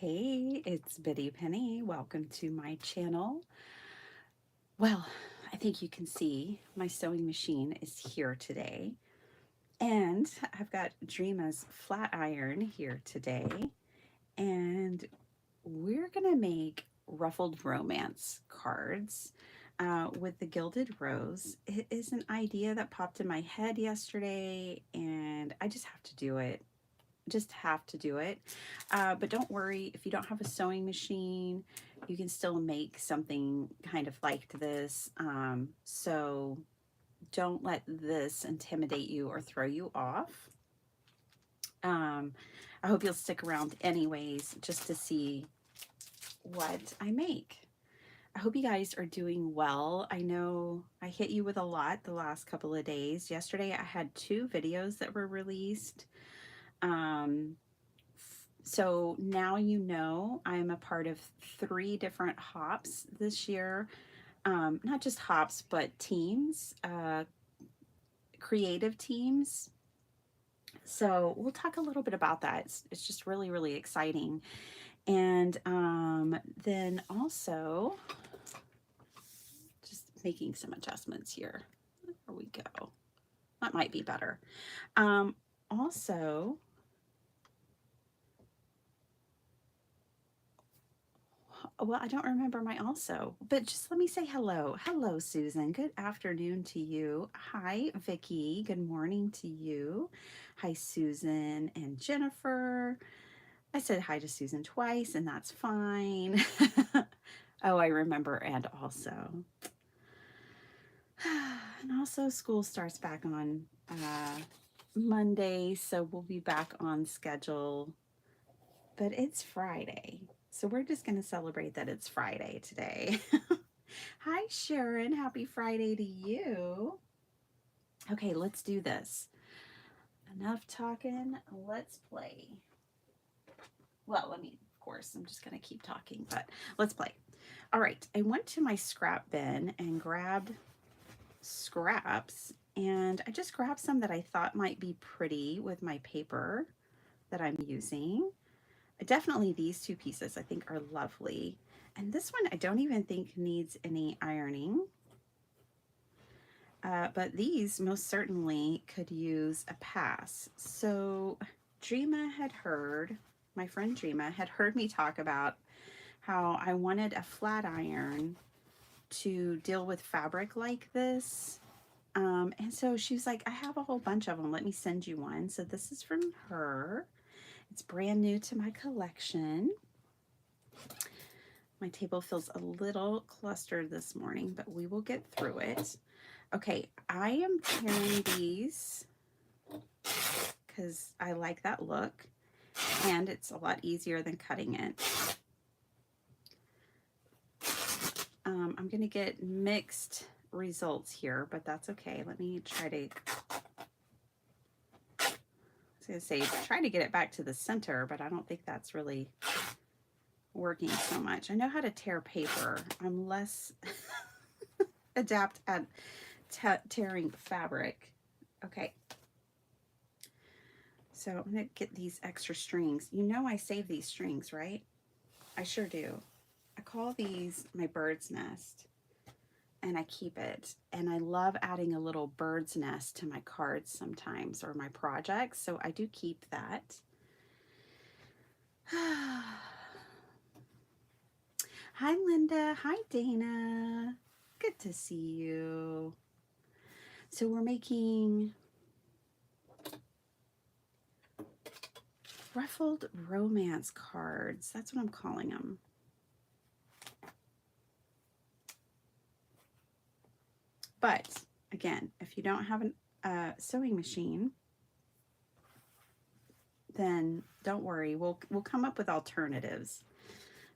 Hey, it's Biddy Penny. Welcome to my channel. Well, I think you can see my sewing machine is here today. And I've got Dreama's flat iron here today. And we're going to make ruffled romance cards with the gilded rose. It is an idea that popped in my head yesterday, and I just have to do it. But don't worry, if you don't have a sewing machine, you can still make something kind of like this. So don't let this intimidate you or throw you off. I hope you'll stick around anyways, just to see what I make. I hope you guys are doing well. I know I hit you with a lot the last couple of days. Yesterday I had 2 videos that were released. So now you know I'm a part of 3 different hops this year. Not just hops, but teams, creative teams. So we'll talk a little bit about that. It's just really, really exciting. And then also, just making some adjustments here. There we go. That might be better. Also, well, I don't remember my also, but just let me say hello. Hello, Susan. Good afternoon to you. Hi, Vicki. Good morning to you. Hi, Susan and Jennifer. I said hi to Susan twice, and that's fine. Oh, I remember, and also. And also, school starts back on Monday, so we'll be back on schedule. But it's Friday. So we're just going to celebrate that it's Friday today. Hi, Sharon. Happy Friday to you. Okay, let's do this. Enough talking. Let's play. Well, of course, I'm just going to keep talking, but let's play. All right, I went to my scrap bin and grabbed scraps, and I just grabbed some that I thought might be pretty with my paper that I'm using. Definitely these 2 pieces I think are lovely. And this one I don't even think needs any ironing. But these most certainly could use a pass. So my friend Dreama had heard me talk about how I wanted a flat iron to deal with fabric like this. And so she was like, I have a whole bunch of them. Let me send you one. So this is from her. It's brand new to my collection. My table feels a little clustered this morning, but we will get through it. Okay, I am tearing these because I like that look, and it's a lot easier than cutting it. I'm going to get mixed results here, but that's okay. Let me try to... I was going to say, try to get it back to the center, but I don't think that's really working so much. I know how to tear paper. I'm less adept at tearing fabric. Okay. So I'm going to get these extra strings. You know I save these strings, right? I sure do. I call these my bird's nest, and I keep it. And I love adding a little bird's nest to my cards sometimes, or my projects, so I do keep that. Hi, Linda. Hi, Dana. Good to see you. So we're making ruffled romance cards. That's what I'm calling them. But again, if you don't have a sewing machine, then don't worry. We'll come up with alternatives.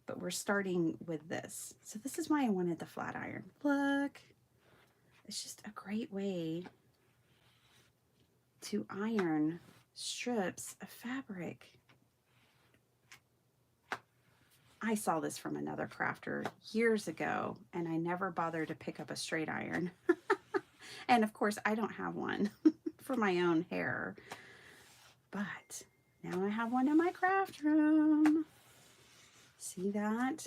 But we're starting with this. So this is why I wanted the flat iron. Look, it's just a great way to iron strips of fabric. I saw this from another crafter years ago, and I never bothered to pick up a straight iron. And of course, I don't have one for my own hair, but now I have one in my craft room. See that?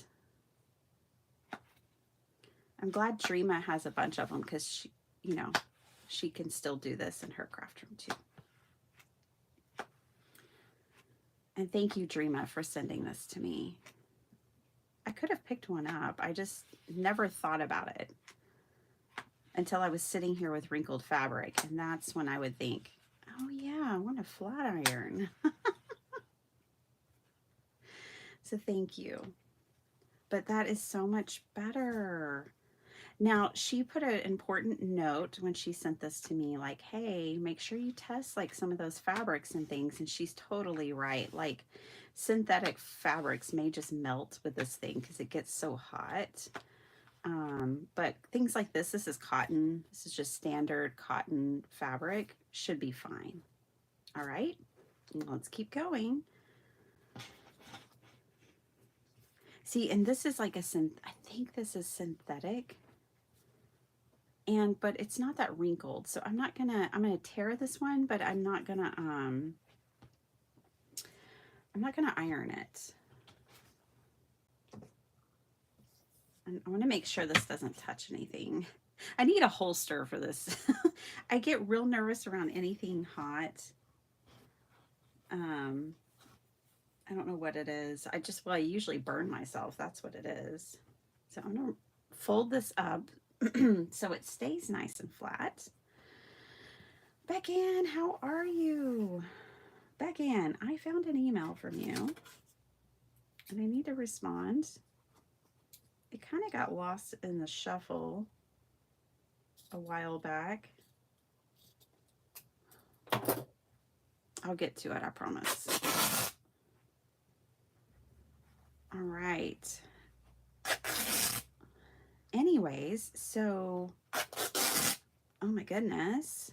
I'm glad Dreama has a bunch of them because she, you know, she can still do this in her craft room too. And thank you, Dreama, for sending this to me. I could have picked one up. I just never thought about it until I was sitting here with wrinkled fabric. And that's when I would think, oh yeah, I want a flat iron. So thank you. But that is so much better. Now, she put an important note when she sent this to me, like, hey, make sure you test like some of those fabrics and things. And she's totally right. Like, synthetic fabrics may just melt with this thing because it gets so hot. But things like this is cotton. This is just standard cotton fabric. Should be fine. All right, let's keep going. See, and this is like I think this is synthetic. But it's not that wrinkled. So I'm gonna tear this one, but I'm not gonna iron it. And I want to make sure this doesn't touch anything. I need a holster for this. I get real nervous around anything hot. I don't know what it is. I usually burn myself. That's what it is. So I'm gonna fold this up so it stays nice and flat. Beck-Ann, how are you? Beck-Ann, I found an email from you and I need to respond. It kind of got lost in the shuffle a while back. I'll get to it, I promise. All right. Anyways, so, oh my goodness.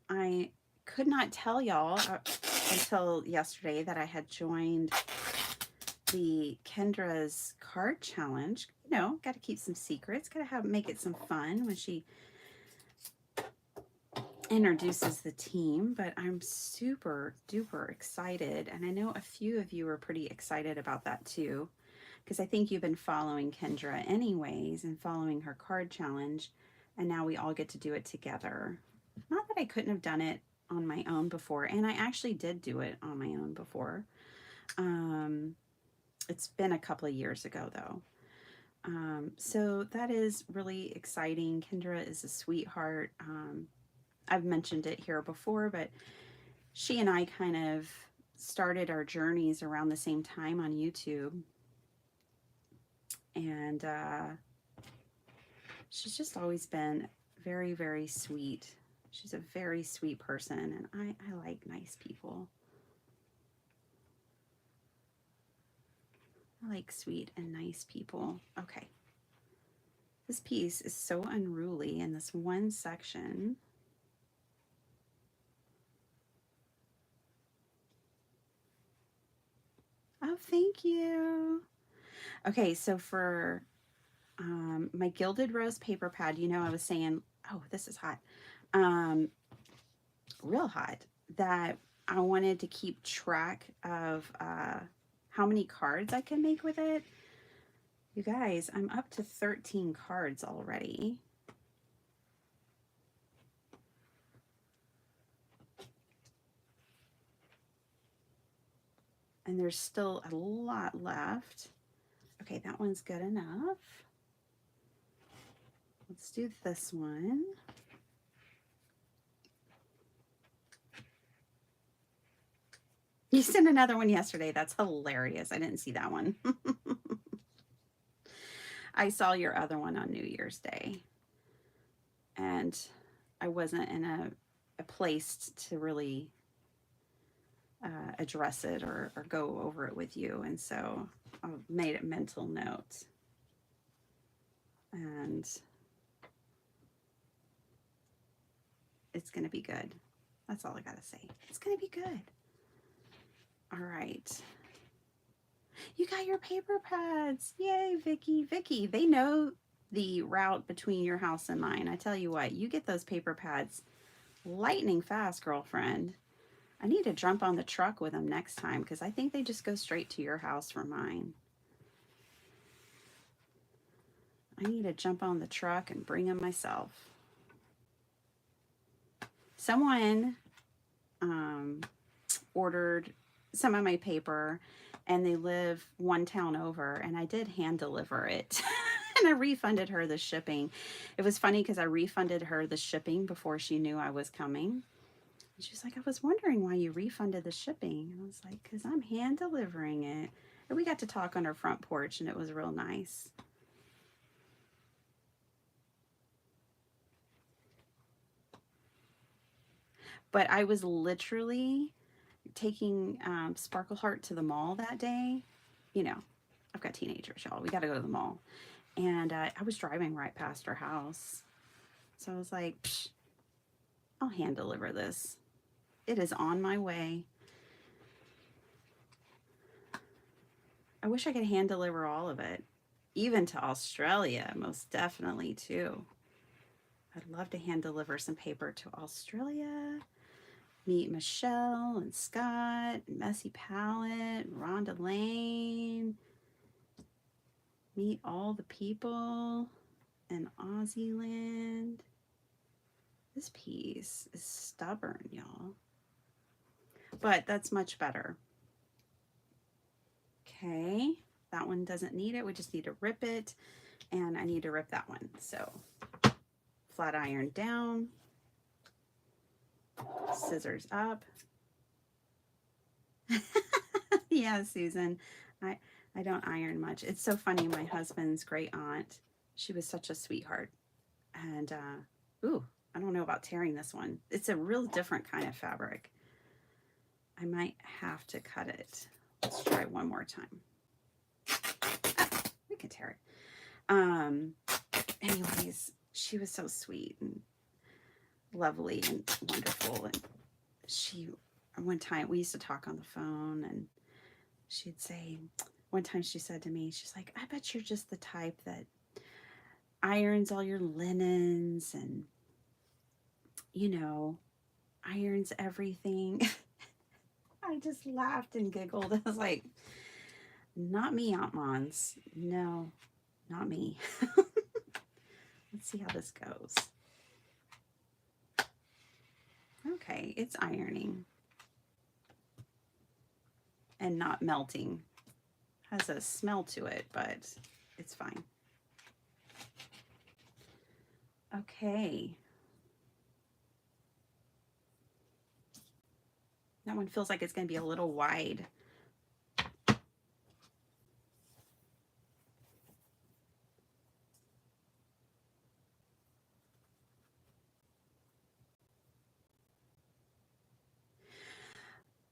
I could not tell y'all until yesterday that I had joined the Kendra's card challenge. You know, got to keep some secrets, got to make it some fun when she introduces the team, but I'm super duper excited. And I know a few of you are pretty excited about that too, because I think you've been following Kendra anyways and following her card challenge. And now we all get to do it together. Not that I couldn't have done it on my own before. And I actually did do it on my own before. It's been a couple of years ago though. So that is really exciting. Kendra is a sweetheart. I've mentioned it here before, but she and I kind of started our journeys around the same time on YouTube. And she's just always been very, very sweet. She's a very sweet person, and I like nice people. I like sweet and nice people. Okay. This piece is so unruly in this one section. Oh, thank you. Okay, so for my Gilded Rose paper pad, you know, I was saying, oh, this is hot. Real hot, that I wanted to keep track of how many cards I can make with it. You guys, I'm up to 13 cards already. And there's still a lot left. Okay, that one's good enough. Let's do this one. You sent another one yesterday. That's hilarious. I didn't see that one. I saw your other one on New Year's Day. And I wasn't in a place to really address it or go over it with you. And so I made a mental note. And it's going to be good. That's all I got to say. It's going to be good. All right. You got your paper pads. Yay, Vicky. Vicky, they know the route between your house and mine. I tell you what, you get those paper pads lightning fast, girlfriend. I need to jump on the truck with them next time because I think they just go straight to your house from mine. I need to jump on the truck and bring them myself. Someone ordered some of my paper and they live one town over, and I did hand deliver it. And I refunded her the shipping. It was funny because I refunded her the shipping before she knew I was coming. And she's like, I was wondering why you refunded the shipping. And I was like, because I'm hand delivering it. And we got to talk on her front porch, and it was real nice. But I was literally taking Sparkle Heart to the mall that day. You know, I've got teenagers, y'all. We got to go to the mall. And I was driving right past her house. So I was like, psh, I'll hand deliver this. It is on my way. I wish I could hand deliver all of it, even to Australia, most definitely, too. I'd love to hand deliver some paper to Australia. Meet Michelle and Scott, and Messy Palette, Rhonda Lane. Meet all the people in Aussie land. This piece is stubborn, y'all. But that's much better. Okay, that one doesn't need it. We just need to rip it. And I need to rip that one. So flat iron down. Scissors up. Yeah, Susan. I don't iron much. It's so funny. My husband's great aunt, she was such a sweetheart. And, ooh, I don't know about tearing this one. It's a real different kind of fabric. I might have to cut it. Let's try one more time. Ah, we can tear it. Anyways, she was so sweet and lovely and wonderful. And one time we used to talk on the phone, and she'd say, one time she said to me, she's like, I bet you're just the type that irons all your linens and, irons everything. I just laughed and giggled. I was like, not me, Aunt Mons. No, not me. Let's see how this goes. Okay, it's ironing and not melting. Has a smell to it, but it's fine. Okay. That one feels like it's going to be a little wide.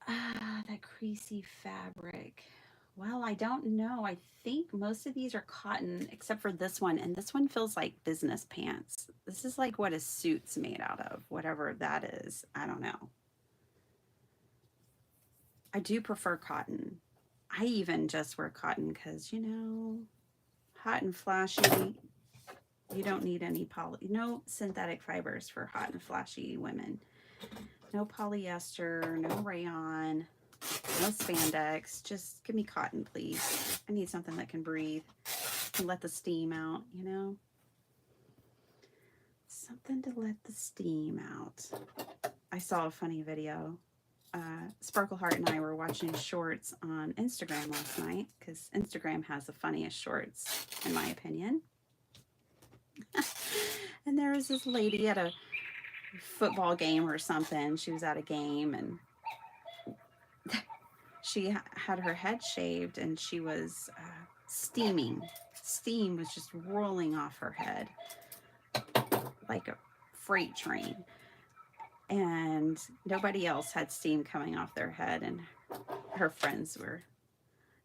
That creasy fabric. Well, I don't know. I think most of these are cotton, except for this one. And this one feels like business pants. This is like what a suit's made out of, whatever that is. I don't know. I do prefer cotton. I even just wear cotton because, hot and flashy. You don't need any no synthetic fibers for hot and flashy women. No polyester, no rayon, no spandex. Just give me cotton, please. I need something that can breathe and let the steam out, Something to let the steam out. I saw a funny video. Sparkle Heart and I were watching shorts on Instagram last night because Instagram has the funniest shorts, in my opinion. And there was this lady at a football game or something. She was at a game and she had her head shaved and she was steaming. Steam was just rolling off her head like a freight train. And nobody else had steam coming off their head. And her friends were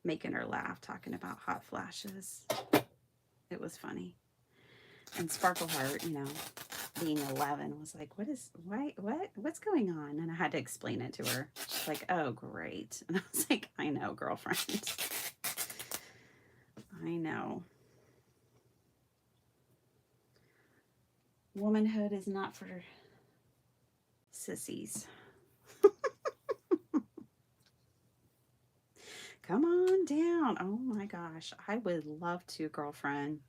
making her laugh, talking about hot flashes. It was funny. And Sparkle Heart, being 11, was like, what's going on? And I had to explain it to her. She's like, oh, great. And I was like, I know, girlfriend. I know. Womanhood is not for sissies. Come on down. Oh my gosh. I would love to, girlfriend.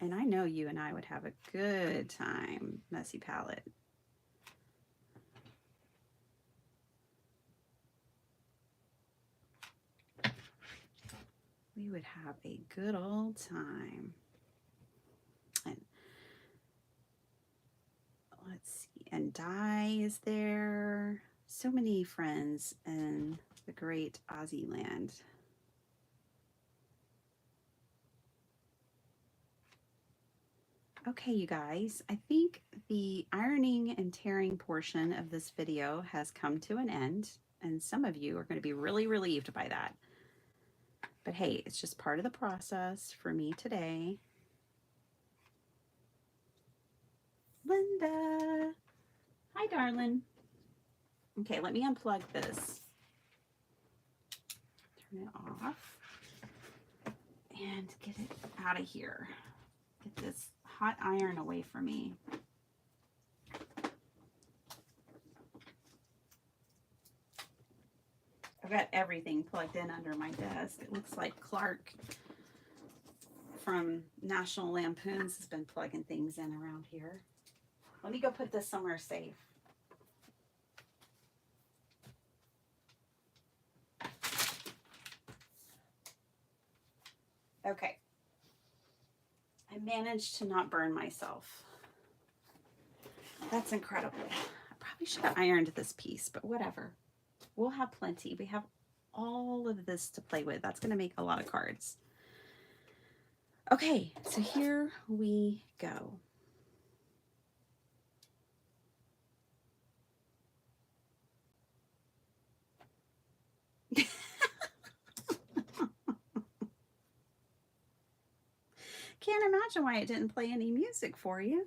And I know you and I would have a good time, Messy Palette. We would have a good old time. And let's see, and Di is there. So many friends in the great Aussie land. Okay, you guys, I think the ironing and tearing portion of this video has come to an end, and some of you are going to be really relieved by that. But hey, it's just part of the process for me today. Linda. Hi, darling. Okay, let me unplug this. Turn it off and get it out of here. Get this hot iron away from me. I've got everything plugged in under my desk. It looks like Clark from National Lampoons has been plugging things in around here. Let me go put this somewhere safe. Okay. I managed to not burn myself. That's incredible. I probably should have ironed this piece, but whatever. We'll have plenty. We have all of this to play with. That's going to make a lot of cards. Okay, so here we go. Can't imagine why it didn't play any music for you.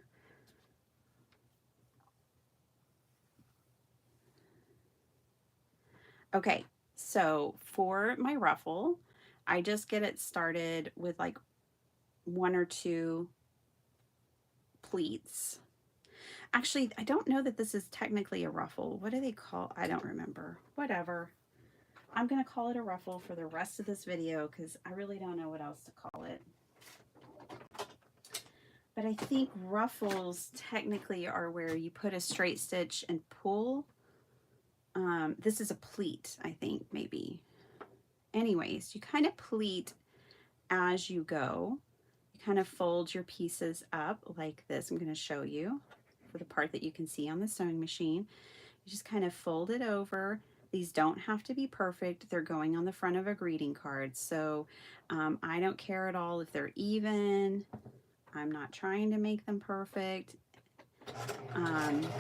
Okay, so for my ruffle, I just get it started with like 1 or 2 pleats. Actually, I don't know that this is technically a ruffle. What do they call? I don't remember. Whatever. I'm going to call it a ruffle for the rest of this video because I really don't know what else to call it. But I think ruffles technically are where you put a straight stitch and pull. This is a pleat, I think, maybe. Anyways, you kind of pleat as you go. You kind of fold your pieces up like this. I'm going to show you for the part that you can see on the sewing machine. You just kind of fold it over. These don't have to be perfect. They're going on the front of a greeting card. So I don't care at all if they're even. I'm not trying to make them perfect. I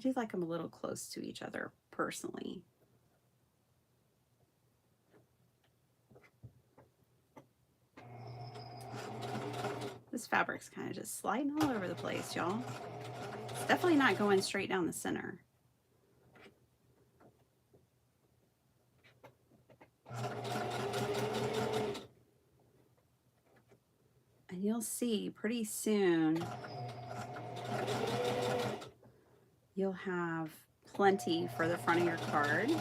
do like them a little close to each other personally. This fabric's kind of just sliding all over the place, y'all. It's definitely not going straight down the center. And you'll see pretty soon you'll have plenty for the front of your card.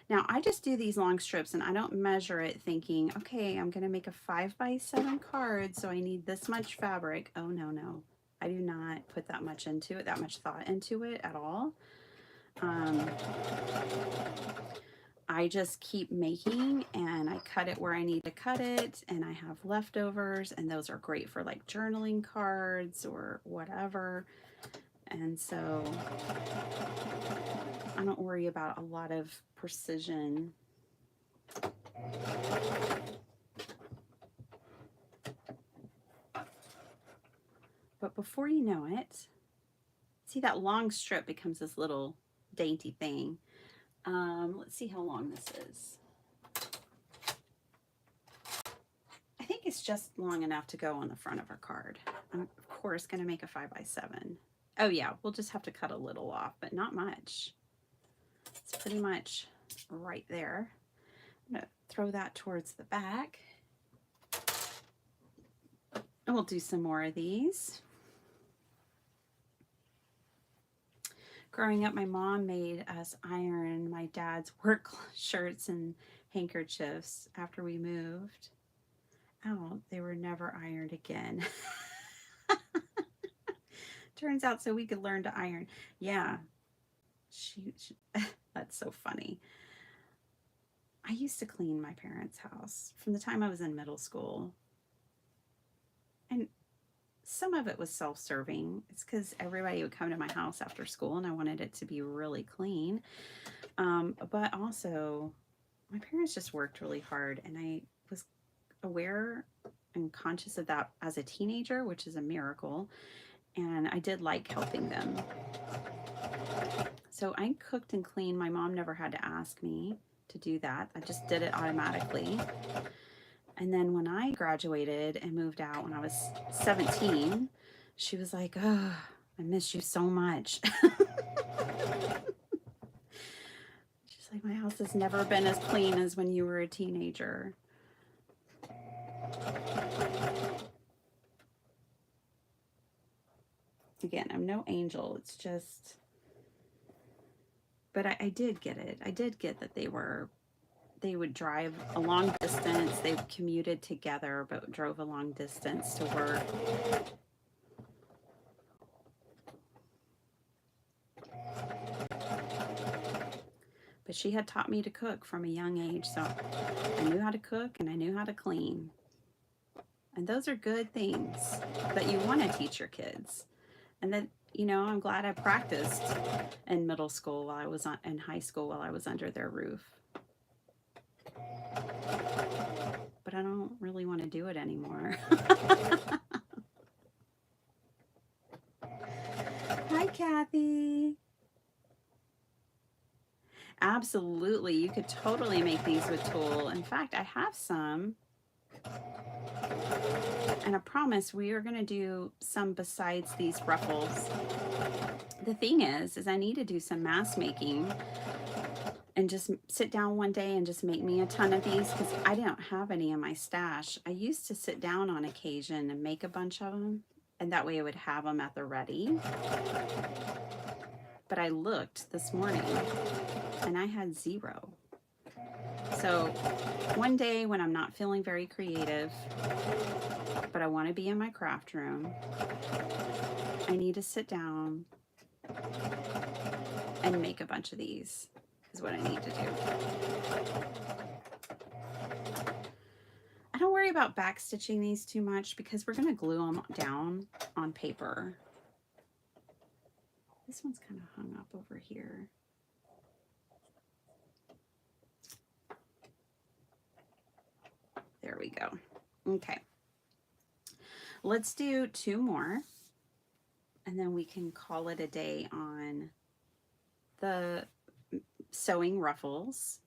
Now I just do these long strips and I don't measure it thinking, okay, I'm going to make a 5x7 card, so I need this much fabric. Oh, no, no. I do not put that much into it, that much thought into it at all. I just keep making and I cut it where I need to cut it, and I have leftovers, and those are great for like journaling cards or whatever. And so I don't worry about a lot of precision. But before you know it, see, that long strip becomes this little dainty thing. Let's see how long this is. I think it's just long enough to go on the front of our card. I'm, of course, going to make a 5x7. Oh yeah, we'll just have to cut a little off, but not much. It's pretty much right there. I'm going to throw that towards the back. And we'll do some more of these. Growing up, my mom made us iron my dad's work shirts and handkerchiefs after we moved. Oh, they were never ironed again. Turns out so we could learn to iron. Yeah, she that's so funny. I used to clean my parents' house from the time I was in middle school. And some of it was self-serving. It's because everybody would come to my house after school and I wanted it to be really clean. But also, my parents just worked really hard, and I was aware and conscious of that as a teenager, which is a miracle. And I did like helping them. So I cooked and cleaned. My mom never had to ask me to do that. I just did it automatically. And then when I graduated and moved out when I was 17, she was like, "Oh, I miss you so much." She's like, "My house has never been as clean as when you were a teenager." Again, I'm no angel. It's just, but I did get it. I did get that they would drive a long distance. They commuted together, but drove a long distance to work. But she had taught me to cook from a young age, so I knew how to cook and I knew how to clean. And those are good things that you want to teach your kids. And that, I'm glad I practiced in middle school while I was in high school while I was under their roof. But I don't really want to do it anymore. Hi, Kathy. Absolutely. You could totally make these with tulle. In fact, I have some. And I promise we are going to do some besides these ruffles. The thing is I need to do some mask making and just sit down one day and just make me a ton of these because I don't have any in my stash. I used to sit down on occasion and make a bunch of them, and that way I would have them at the ready. But I looked this morning and I had 0. So one day when I'm not feeling very creative, but I want to be in my craft room, I need to sit down and make a bunch of these is what I need to do. I don't worry about back stitching these too much because we're going to glue them down on paper. This one's kind of hung up over here. There we go. Okay. Let's do 2 more, and then we can call it a day on the sewing ruffles.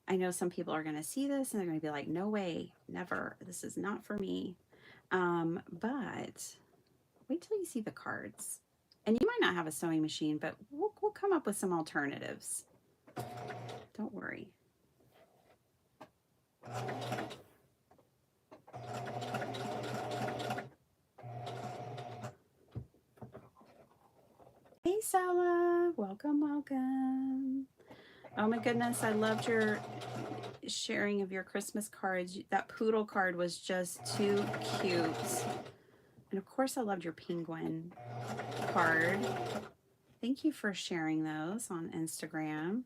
I know some people are going to see this and they're going to be like, no way, never. This is not for me. But wait till you see the cards. And you might not have a sewing machine, but we'll come up with some alternatives. Don't worry. Hey, Sala. Welcome, welcome. Oh my goodness, I loved your sharing of your Christmas cards. That poodle card was just too cute. And of course, I loved your penguin card. Thank you for sharing those on Instagram.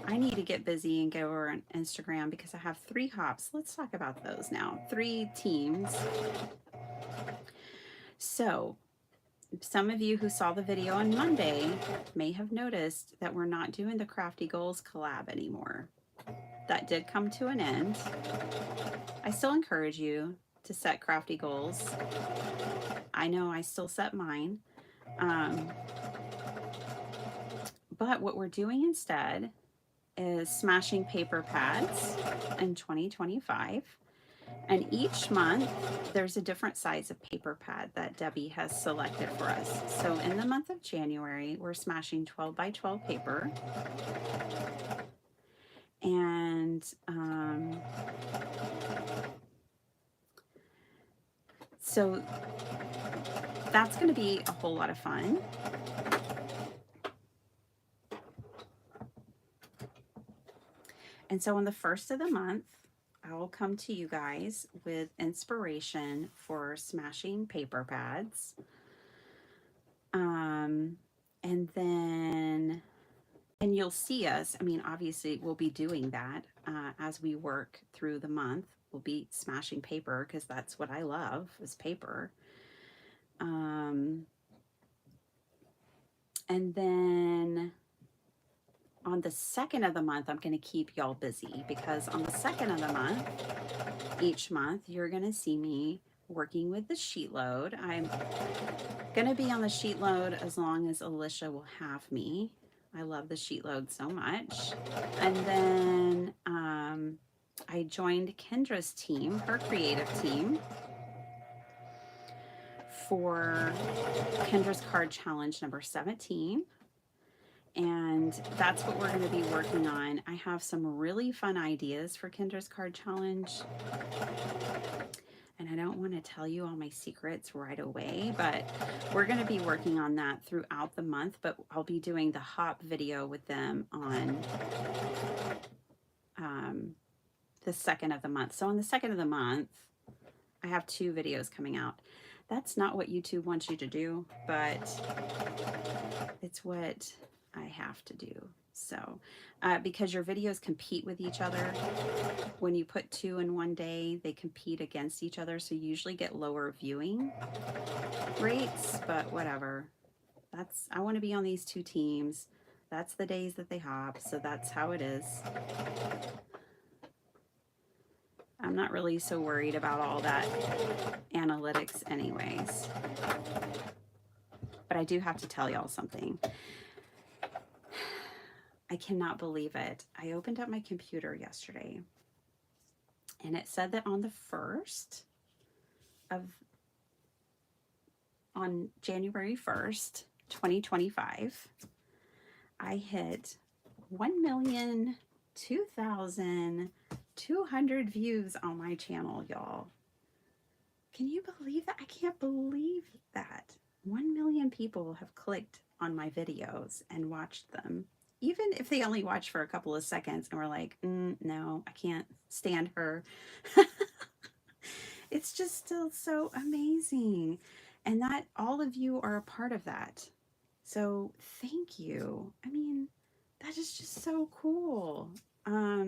I need to get busy and go over on Instagram because I have 3 hops. Let's talk about those now. 3 teams. So, some of you who saw the video on Monday may have noticed that we're not doing the Crafty Goals collab anymore. That did come to an end. I still encourage you to set crafty goals. I know I still set mine. But what we're doing instead is smashing paper pads in 2025. And each month, there's a different size of paper pad that Debbie has selected for us. So in the month of January, we're smashing 12 by 12 paper. And so that's going to be a whole lot of fun. And so on the first of the month, I will come to you guys with inspiration for smashing paper pads. And then, and you'll see us, I mean, obviously we'll be doing that as we work through the month. We'll be smashing paper because that's what I love is paper. And then on the second of the month, I'm going to keep y'all busy because on the second of the month, each month, you're going to see me working with the sheet load. I'm going to be on the sheet load as long as Alicia will have me. I love the sheet load so much. And then I joined Kendra's team, her creative team, for Kendra's card challenge number 17. And that's what we're going to be working on. I have some really fun ideas for Kendra's card challenge. And I don't want to tell you all my secrets right away, but we're going to be working on that throughout the month. But I'll be doing the hop video with them on the second of the month. So on the second of the month, I have 2 videos coming out. That's not what YouTube wants you to do, but it's what I have to do. So because your videos compete with each other, when you put 2 in one day, they compete against each other. So you usually get lower viewing rates, but whatever. I want to be on these 2 teams. That's the days that they hop. So that's how it is. I'm not really so worried about all that analytics anyways. But I do have to tell y'all something. I cannot believe it. I opened up my computer yesterday and it said that on the 1st on January 1st, 2025, I hit 1,002,200 views on my channel, y'all. Can you believe that? I can't believe that. 1 million people have clicked on my videos and watched them. Even if they only watch for a couple of seconds and we're like, no, I can't stand her. It's just still so amazing. And that all of you are a part of that. So thank you. I mean, that is just so cool. I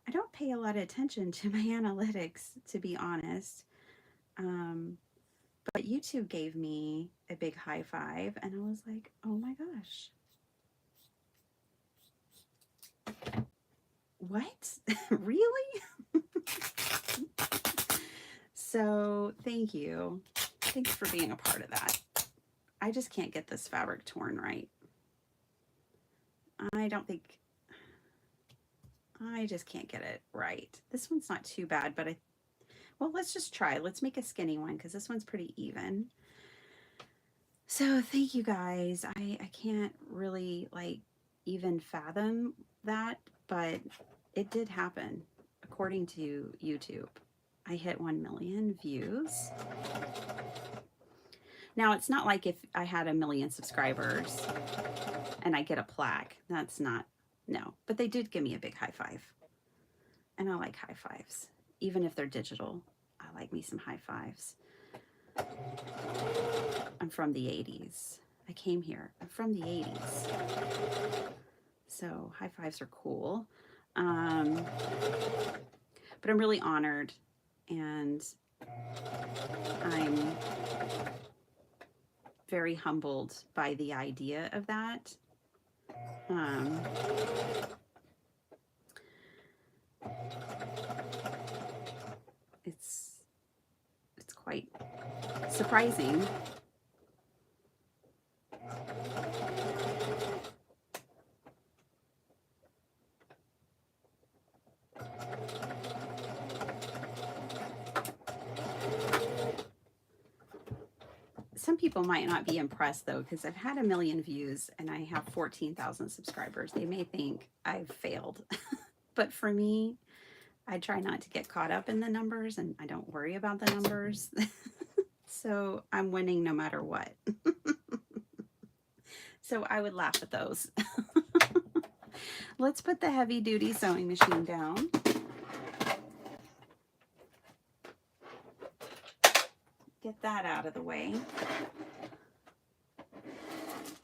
don't pay a lot of attention to my analytics, to be honest. But YouTube gave me a big high five and I was like, oh my gosh. What? Really? So thank you. Thanks for being a part of that. I just can't get this fabric torn right. I just can't get it right. This one's not too bad, but well, let's just try. Let's make a skinny one because this one's pretty even. So thank you guys. I can't really even fathom that, but it did happen according to YouTube. I hit 1 million views. Now it's not like if I had 1 million subscribers and I get a plaque. That's not, no, but they did give me a big high five. And I like high fives, even if they're digital. I like me some high fives. I'm from the 80s. I came here. I'm from the 80s. So high fives are cool. But I'm really honored and I'm very humbled by the idea of that. It's quite surprising. some people might not be impressed though, because I've had 1 million views and I have 14,000 subscribers. They may think I've failed. But for me, I try not to get caught up in the numbers and I don't worry about the numbers. So I'm winning no matter what. So I would laugh at those. Let's put the heavy duty sewing machine down. Get that out of the way.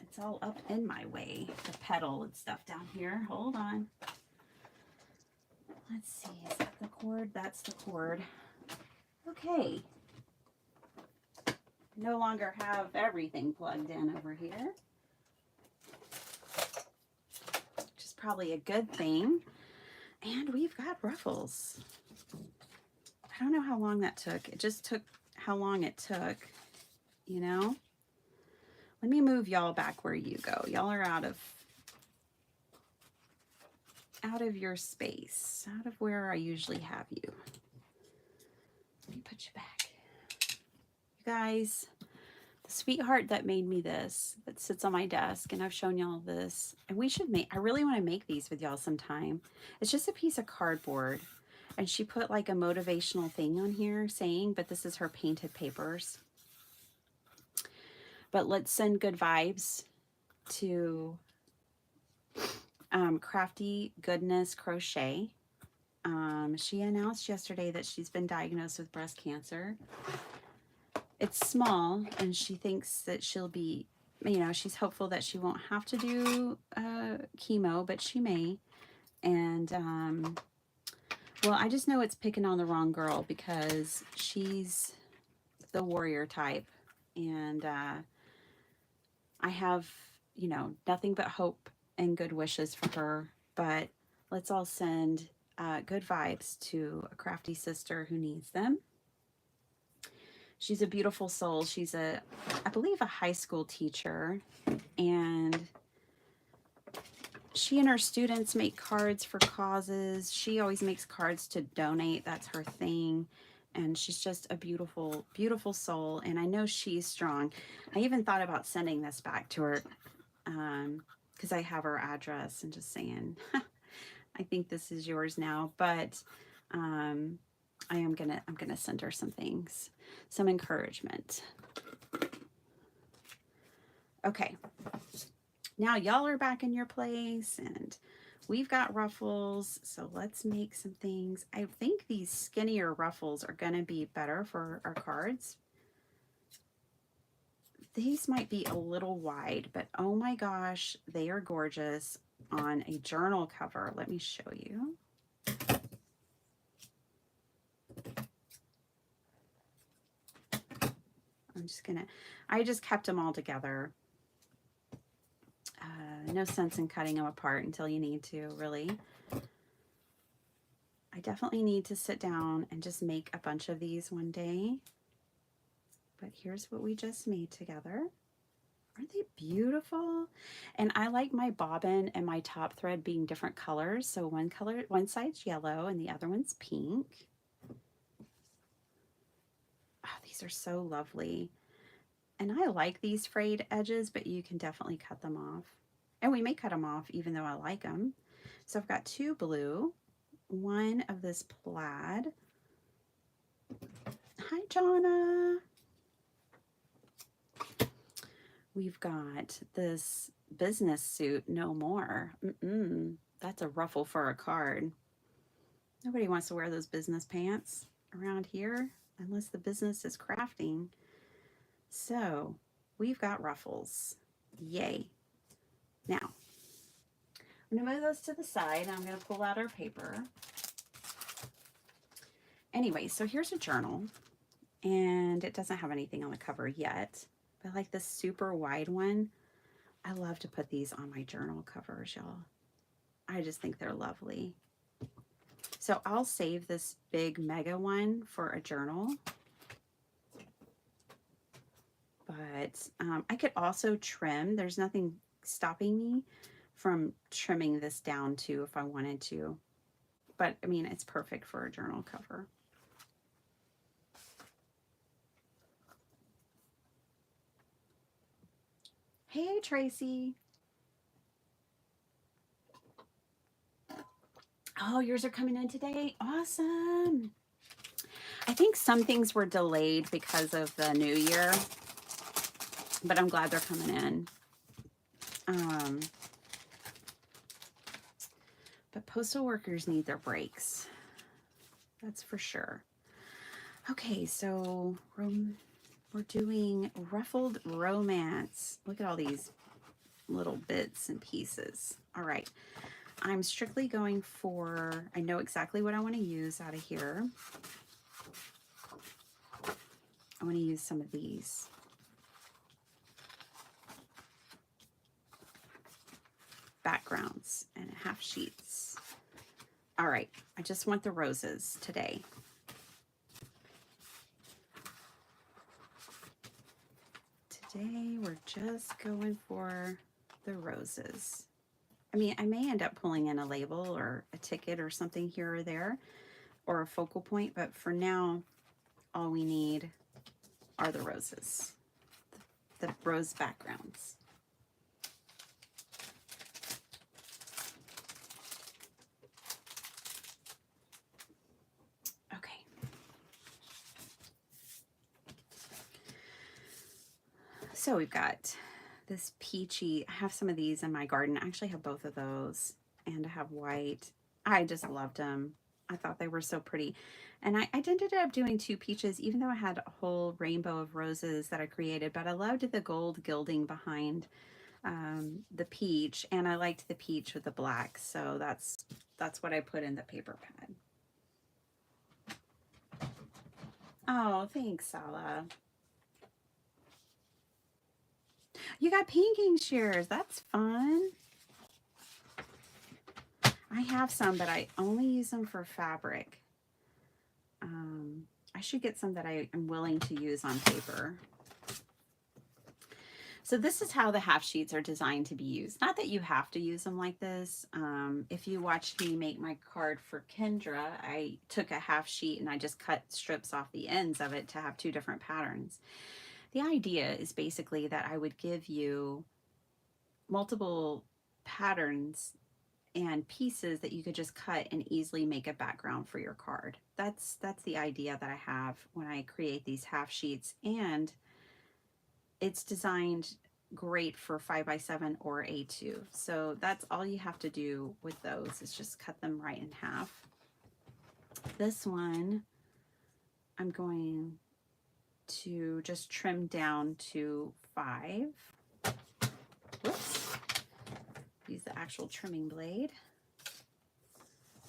It's all up in my way. The pedal and stuff down here. Hold on. Let's see. Is that the cord? That's the cord. Okay. No longer have everything plugged in over here. Which is probably a good thing. And we've got Ruffles. I don't know how long that took. It just took how long it took, you know? Let me move y'all back where you go. Y'all are out of your space, out of where I usually have you. Let me put you back. You guys, the sweetheart that made me this, that sits on my desk, and I've shown y'all this, and we should make, I really want to make these with y'all sometime. It's just a piece of cardboard, and she put like a motivational thing on here saying, but this is her painted papers. But let's send good vibes to Crafty Goodness Crochet. She announced yesterday that she's been diagnosed with breast cancer. It's small, and she thinks that she'll be, you know, she's hopeful that she won't have to do chemo, but she may. And, well, I just know it's picking on the wrong girl because she's the warrior type. And I have, you know, nothing but hope and good wishes for her. But let's all send good vibes to a crafty sister who needs them. She's a beautiful soul. She's I believe, a high school teacher, and she and her students make cards for causes. She always makes cards to donate. That's her thing. And she's just a beautiful, beautiful soul. And I know she's strong. I even thought about sending this back to her because I have her address and just saying, I think this is yours now. But I'm gonna send her some things, some encouragement. Okay, now y'all are back in your place and we've got Ruffles, so let's make some things. I think these skinnier Ruffles are gonna be better for our cards. These might be a little wide, but oh my gosh, they are gorgeous on a journal cover. Let me show you. I just kept them all together. No sense in cutting them apart until you need to, really. I definitely need to sit down and just make a bunch of these one day. But here's what we just made together. Aren't they beautiful? And I like my bobbin and my top thread being different colors. So one side's yellow and the other one's pink. Oh, these are so lovely. And I like these frayed edges, but you can definitely cut them off. And we may cut them off even though I like them. So I've got 2 blue, 1 of this plaid. Hi, Jonna. We've got this business suit, no more. That's a ruffle for a card. Nobody wants to wear those business pants around here unless the business is crafting. So we've got Ruffles. Yay. Now, I'm going to move those to the side and I'm going to pull out our paper. Anyway, so here's a journal and it doesn't have anything on the cover yet, but I like this super wide one. I love to put these on my journal covers, y'all. I just think they're lovely. So I'll save this big mega one for a journal. But I could also trim. There's nothing stopping me from trimming this down too if I wanted to. But I mean, it's perfect for a journal cover. Hey, Tracy. Oh, yours are coming in today. Awesome. I think some things were delayed because of the new year, but I'm glad they're coming in. Um, but postal workers need their breaks. That's for sure. Okay, so we're doing Ruffled Romance. Look at all these little bits and pieces. All right. I'm strictly going for, I know exactly what I want to use out of here. I want to use some of these. Backgrounds and half sheets. All right, I just want the roses today. Today we're just going for the roses. I mean, I may end up pulling in a label or a ticket or something here or there, or a focal point, but for now, all we need are the roses, the rose backgrounds. Okay. So we've got this peachy, I have some of these in my garden. I actually have both of those, and I have white. I just loved them. I thought they were so pretty. And I ended up doing two peaches, even though I had a whole rainbow of roses that I created, but I loved the gold gilding behind the peach, and I liked the peach with the black. So that's what I put in the paper pad. Oh, thanks, Sala. You got painting shears. That's fun. I have some, but I only use them for fabric. I should get some that I am willing to use on paper. So this is how the half sheets are designed to be used. Not that you have to use them like this. If you watched me make my card for Kendra, I took a half sheet and I just cut strips off the ends of it to have two different patterns. The idea is basically that I would give you multiple patterns and pieces that you could just cut and easily make a background for your card. That's the idea that I have when I create these half sheets, and it's designed great for 5x7 or A2. So that's all you have to do with those is just cut them right in half. This one I'm going to just trim down to 5. Whoops. Use the actual trimming blade.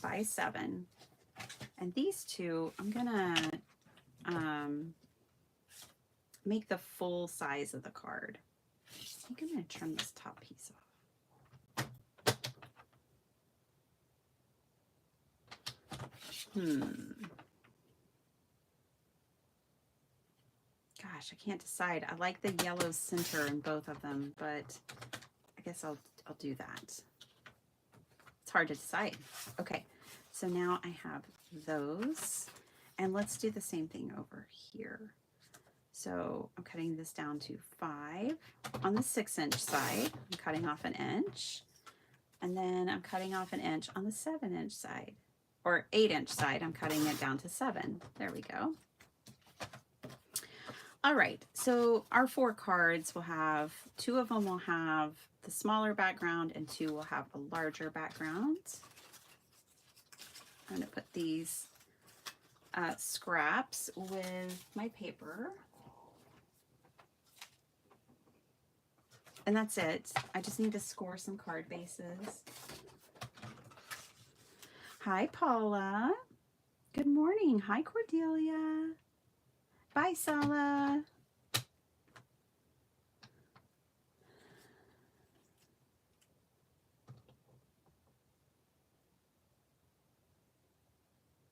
By 7. And these two, I'm gonna make the full size of the card. I think I'm gonna trim this top piece off. Gosh, I can't decide. I like the yellow center in both of them, but I guess I'll do that. It's hard to decide. Okay, so now I have those, and let's do the same thing over here. So I'm cutting this down to 5. On the 6-inch side, I'm cutting off an inch, and then I'm cutting off an inch on the 7-inch side, or 8-inch side. I'm cutting it down to 7. There we go. All right, so our 4 cards will have, 2 of them will have the smaller background and 2 will have a larger background. I'm going to put these scraps with my paper. And that's it. I just need to score some card bases. Hi, Paula. Good morning. Hi, Cordelia. Bye, Sala.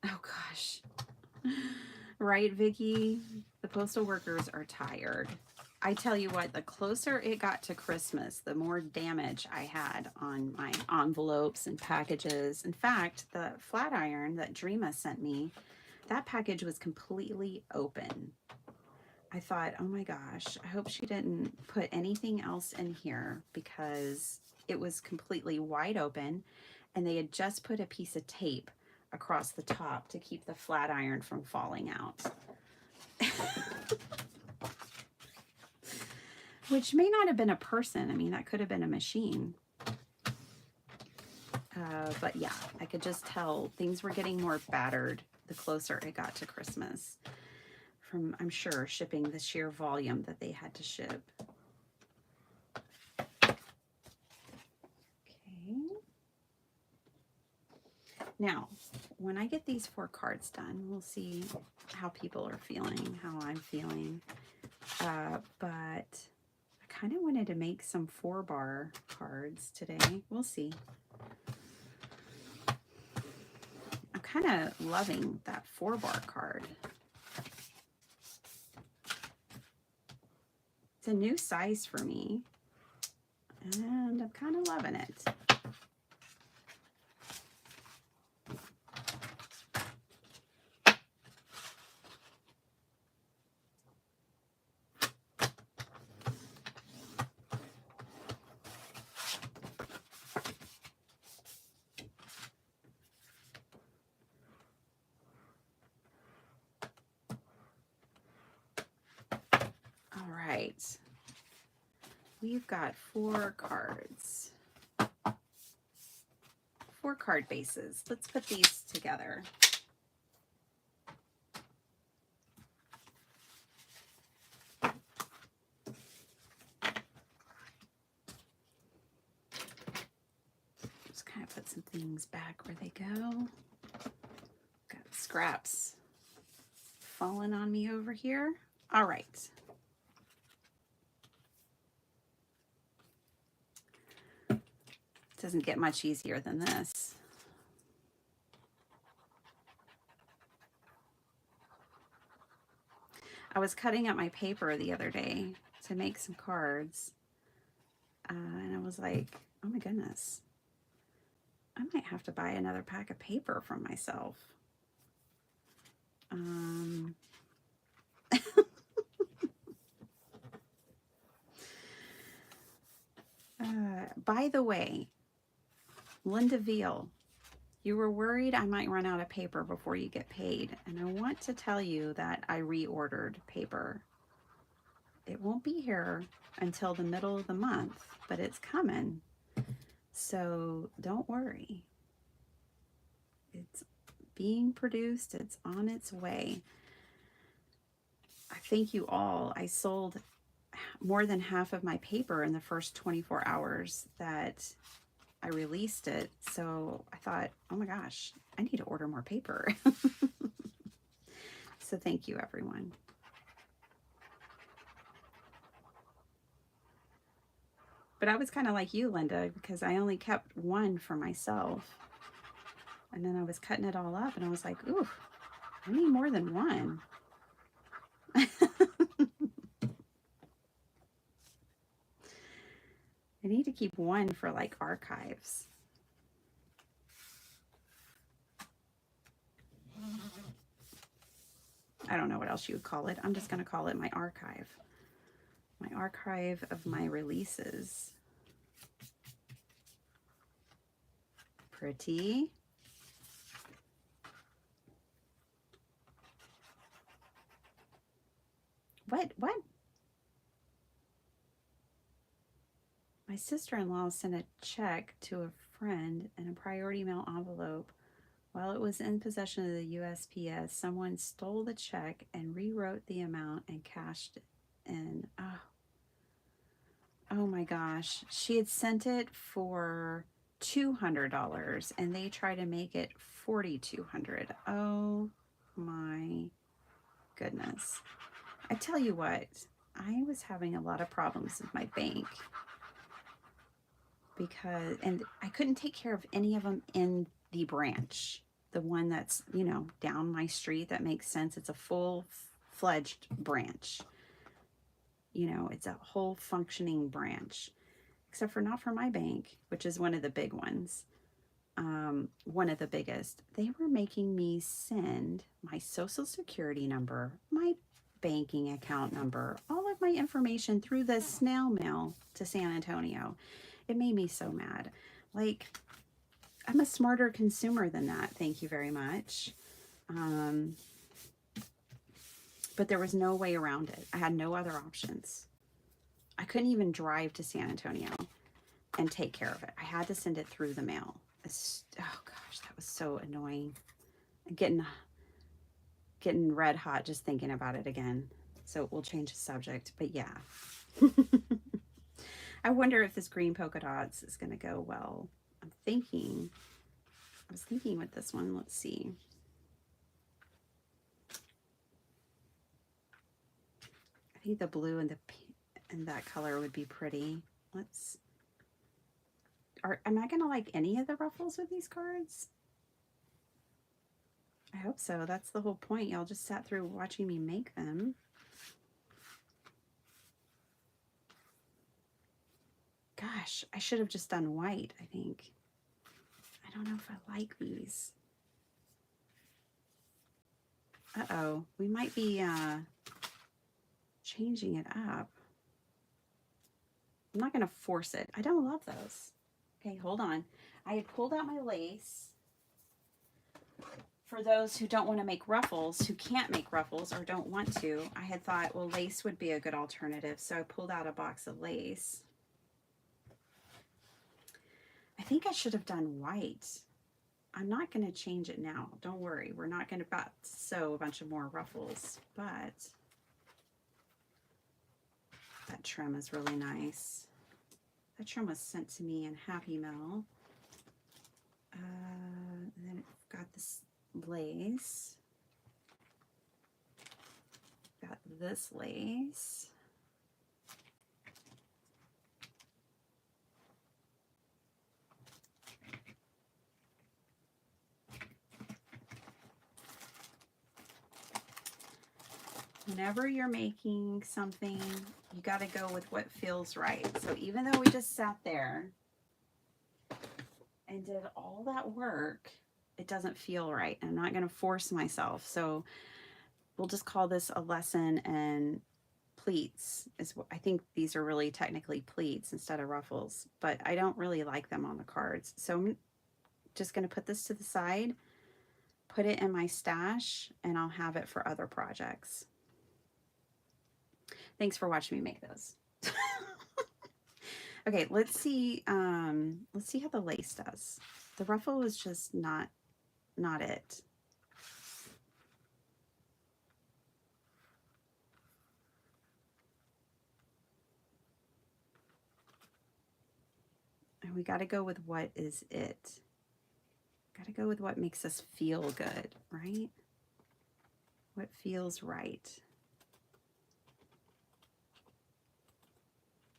Oh, gosh. Right, Vicki? The postal workers are tired. I tell you what, the closer it got to Christmas, the more damage I had on my envelopes and packages. In fact, the flat iron that Dreama sent me, that package was completely open. I thought, oh my gosh, I hope she didn't put anything else in here because it was completely wide open and they had just put a piece of tape across the top to keep the flat iron from falling out. Which may not have been a person. I mean, that could have been a machine. But yeah, I could just tell things were getting more battered the closer it got to Christmas. From, I'm sure, shipping the sheer volume that they had to ship. Okay. Now, when I get these 4 cards done, we'll see how people are feeling, how I'm feeling. But I kind of wanted to make some 4-bar cards today. We'll see. I'm kind of loving that 4-bar card. It's a new size for me, and I'm kind of loving it. All right. We've got 4 cards. 4 card bases. Let's put these together. Just kind of put some things back where they go. Got scraps falling on me over here. All right. Doesn't get much easier than this. I was cutting up my paper the other day to make some cards, and I was like, oh my goodness, I might have to buy another pack of paper from myself. By the way, Linda Veal, you were worried I might run out of paper before you get paid, and I want to tell you that I reordered paper. It won't be here until the middle of the month, but it's coming, so don't worry. It's being produced. It's on its way. I thank you all. I sold more than half of my paper in the first 24 hours that I released it. So I thought, oh my gosh, I need to order more paper. So thank you, everyone. But I was kind of like you, Linda, because I only kept 1 for myself. And then I was cutting it all up and I was like, ooh, I need more than 1. I need to keep 1 for like archives. I don't know what else you would call it. I'm just going to call it my archive. My archive of my releases. Pretty. What? My sister-in-law sent a check to a friend in a priority mail envelope. While it was in possession of the USPS, someone stole the check and rewrote the amount and cashed it in. Oh my gosh. She had sent it for $200 and they tried to make it $4,200. Oh my goodness. I tell you what, I was having a lot of problems with my bank because, and I couldn't take care of any of them in the branch, the one that's, you know, down my street. That makes sense. It's a full-fledged branch. You know, it's a whole functioning branch, except for not for my bank, which is one of the big ones. One of the biggest. They were making me send my social security number, my banking account number, all of my information through the snail mail to San Antonio. It made me so mad. Like, I'm a smarter consumer than that. Thank you very much. Um, but there was no way around it. I had no other options. I couldn't even drive to San Antonio and take care of it. I had to send it through the mail. Oh gosh, that was so annoying. Getting red hot just thinking about it again. So we'll change the subject. But yeah. I wonder if this green polka dots is going to go well. I was thinking with this one. Let's see. I think the blue and that color would be pretty. Am I going to like any of the ruffles with these cards? I hope so. That's the whole point. Y'all just sat through watching me make them. Gosh, I should have just done white, I think. I don't know if I like these. Uh-oh, we might be changing it up. I'm not going to force it. I don't love those. Okay, hold on. I had pulled out my lace. For those who don't want to make ruffles, who can't make ruffles or don't want to, I had thought, well, lace would be a good alternative. So I pulled out a box of lace. I think I should have done white. I'm not going to change it now. Don't worry. We're not going to sew a bunch of more ruffles, but that trim is really nice. That trim was sent to me in Happy Mail. Then I've got this lace. Got this lace. Whenever you're making something, you got to go with what feels right. So even though we just sat there and did all that work, it doesn't feel right. I'm not going to force myself. So we'll just call this a lesson in pleats. I think these are really technically pleats instead of ruffles, but I don't really like them on the cards. So I'm just going to put this to the side, put it in my stash, and I'll have it for other projects. Thanks for watching me make those. Okay, let's see how the lace does. The ruffle is just not it. And we got to go with what is it. Got to go with what makes us feel good, right? What feels right.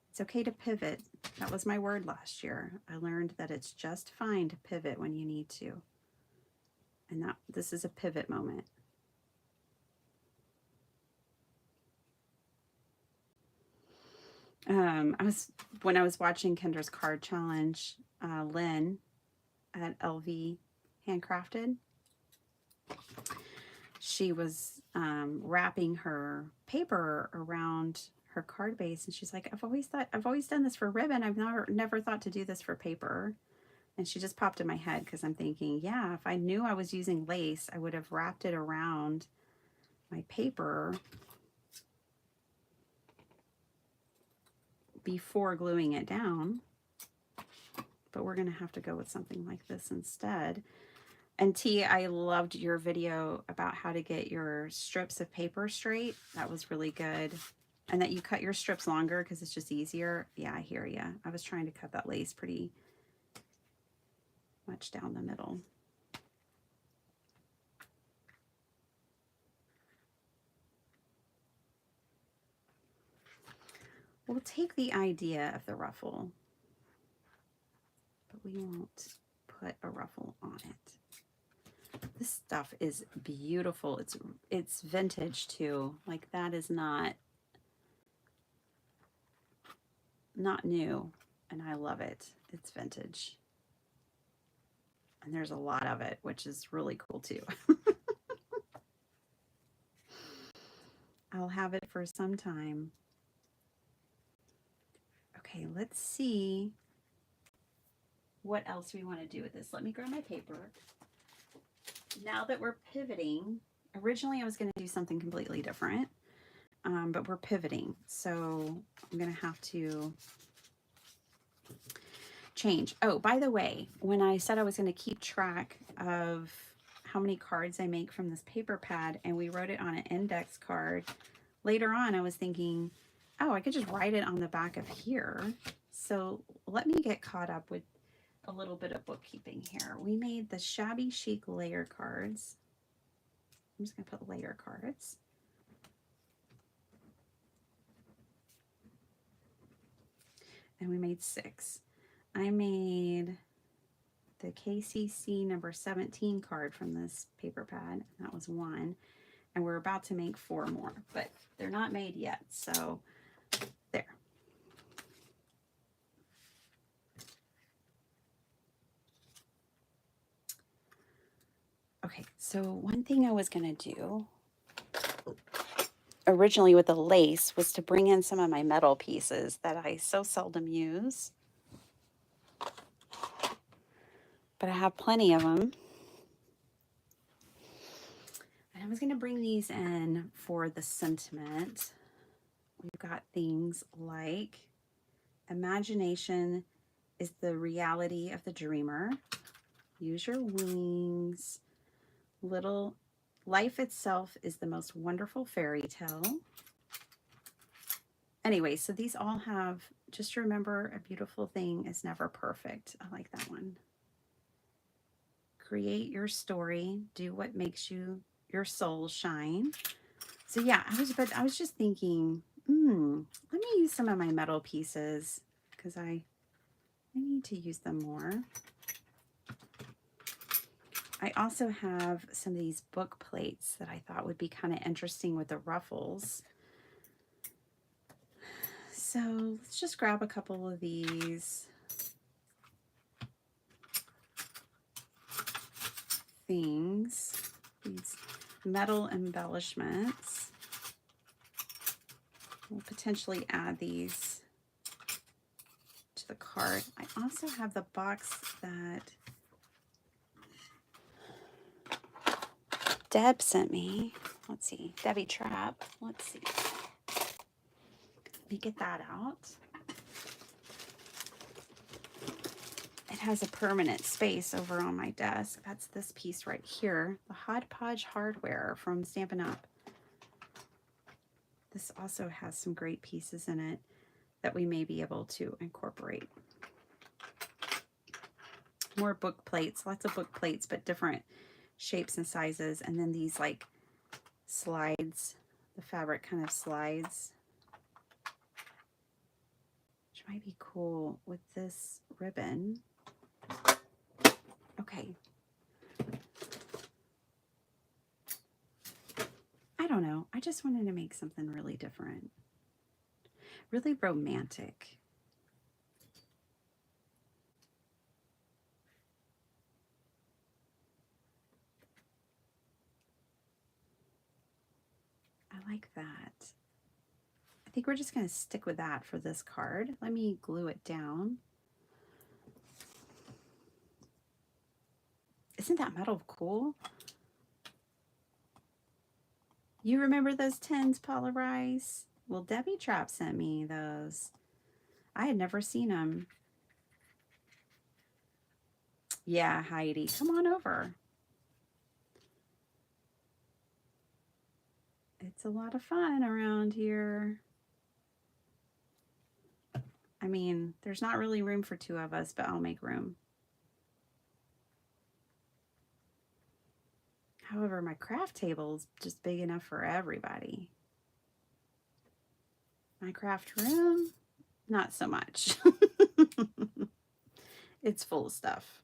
It's okay to pivot. That was my word last year. I learned that it's just fine to pivot when you need to. And this is a pivot moment. When I was watching Kendra's card challenge, Lynn at LV Handcrafted, she was wrapping her paper around her card base, and she's like, I've always done this for ribbon. I've never thought to do this for paper. And she just popped in my head because I'm thinking, yeah, if I knew I was using lace, I would have wrapped it around my paper before gluing it down. But we're going to have to go with something like this instead. And T, I loved your video about how to get your strips of paper straight. That was really good. And that you cut your strips longer because it's just easier. Yeah, I hear you. I was trying to cut that lace pretty much down the middle. We'll take the idea of the ruffle, but we won't put a ruffle on it. This stuff is beautiful. It's vintage too. Like, that is not new, and I love it. It's vintage. And there's a lot of it, which is really cool too. I'll have it for some time. Okay, let's see what else we want to do with this. Let me grab my paper. Now that we're pivoting, originally I was going to do something completely different, but we're pivoting. So I'm going to have to change. Oh, by the way, when I said I was going to keep track of how many cards I make from this paper pad and we wrote it on an index card, later on I was thinking, oh, I could just write it on the back of here. So let me get caught up with a little bit of bookkeeping here. We made the shabby chic layer cards. I'm just going to put layer cards. And we made 6. I made the KCC number 17 card from this paper pad. That was 1. And we're about to make 4 more, but they're not made yet. So there. Okay, so one thing I was going to do originally with the lace was to bring in some of my metal pieces that I so seldom use. But I have plenty of them. And I was going to bring these in for the sentiment. We've got things like imagination is the reality of the dreamer. Use your wings. Little life itself is the most wonderful fairy tale. Anyway, so these all have, just remember, a beautiful thing is never perfect. I like that one. Create your story. Do what makes your soul shine. So yeah, I was just thinking, let me use some of my metal pieces because I need to use them more. I also have some of these book plates that I thought would be kind of interesting with the ruffles. So let's just grab a couple of these things, these metal embellishments. We'll potentially add these to the card. I also have the box that Deb sent me. Let's see, Debbie Trapp. Let's see. Let me get that out. It has a permanent space over on my desk. That's this piece right here, the Hodgepodge hardware from Stampin' Up. This also has some great pieces in it that we may be able to incorporate. More book plates, lots of book plates, but different shapes and sizes. And then these like slides, the fabric kind of slides, which might be cool with this ribbon. Okay. I don't know. I just wanted to make something really different, really romantic. I like that. I think we're just going to stick with that for this card. Let me glue it down. Isn't that metal cool? You remember those tins, Paula Rice? Well, Debbie Trapp sent me those. I had never seen them. Yeah, Heidi, come on over. It's a lot of fun around here. I mean, there's not really room for 2 of us, but I'll make room. However, my craft table is just big enough for everybody. My craft room, not so much. It's full of stuff.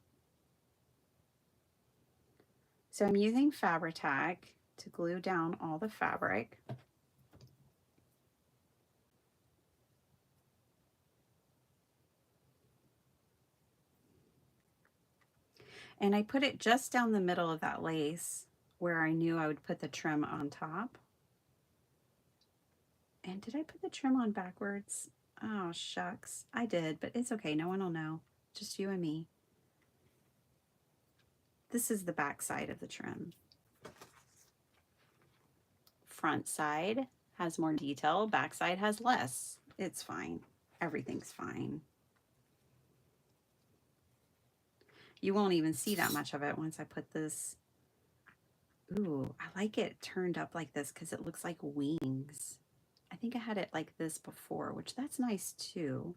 So I'm using Fabri-Tac to glue down all the fabric. And I put it just down the middle of that lace where I knew I would put the trim on top. And did I put the trim on backwards? Oh, shucks. I did, but it's okay. No one will know. Just you and me. This is the back side of the trim. Front side has more detail. Back side has less. It's fine. Everything's fine. You won't even see that much of it once I put this. Ooh, I like it turned up like this because it looks like wings. I think I had it like this before, which that's nice too.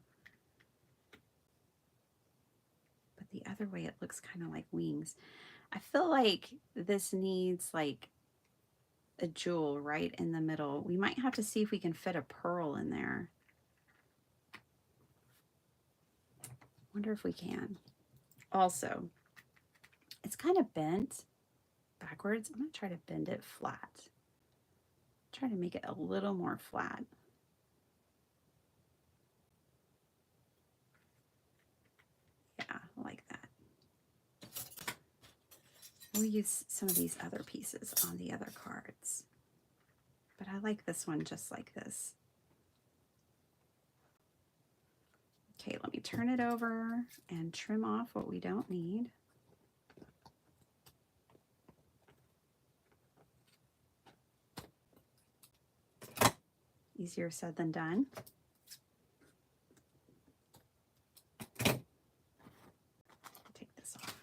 But the other way, it looks kind of like wings. I feel like this needs like a jewel right in the middle. We might have to see if we can fit a pearl in there. Wonder if we can. Also, it's kind of bent backwards. I'm going to try to bend it flat. Try to make it a little more flat. Yeah, I like that. We'll use some of these other pieces on the other cards. But I like this one just like this. Okay, let me turn it over and trim off what we don't need. Easier said than done. Take this off.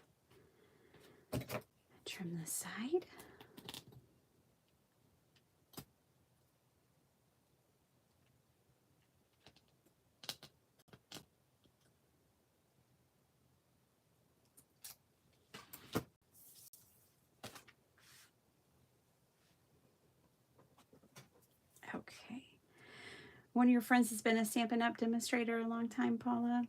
Trim this side. Okay. One of your friends has been a Stampin' Up! Demonstrator a long time, Paula?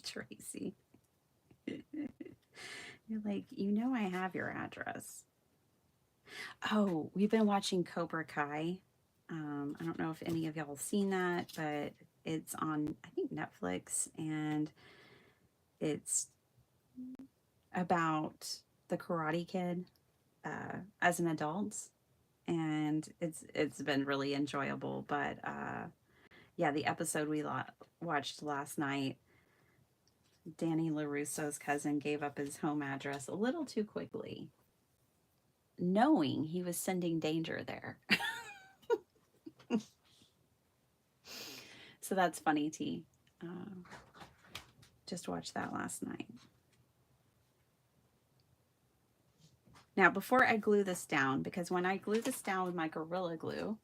Tracy. You're like, you know I have your address. Oh, we've been watching Cobra Kai. I don't know if any of y'all have seen that, but it's on, I think, Netflix, and it's about the Karate Kid as an adult, and it's been really enjoyable. But yeah, the episode we watched last night, Danny LaRusso's cousin gave up his home address a little too quickly, knowing he was sending danger there. So that's funny, T. Just watched that last night. Now, before I glue this down, because when I glue this down with my Gorilla Glue,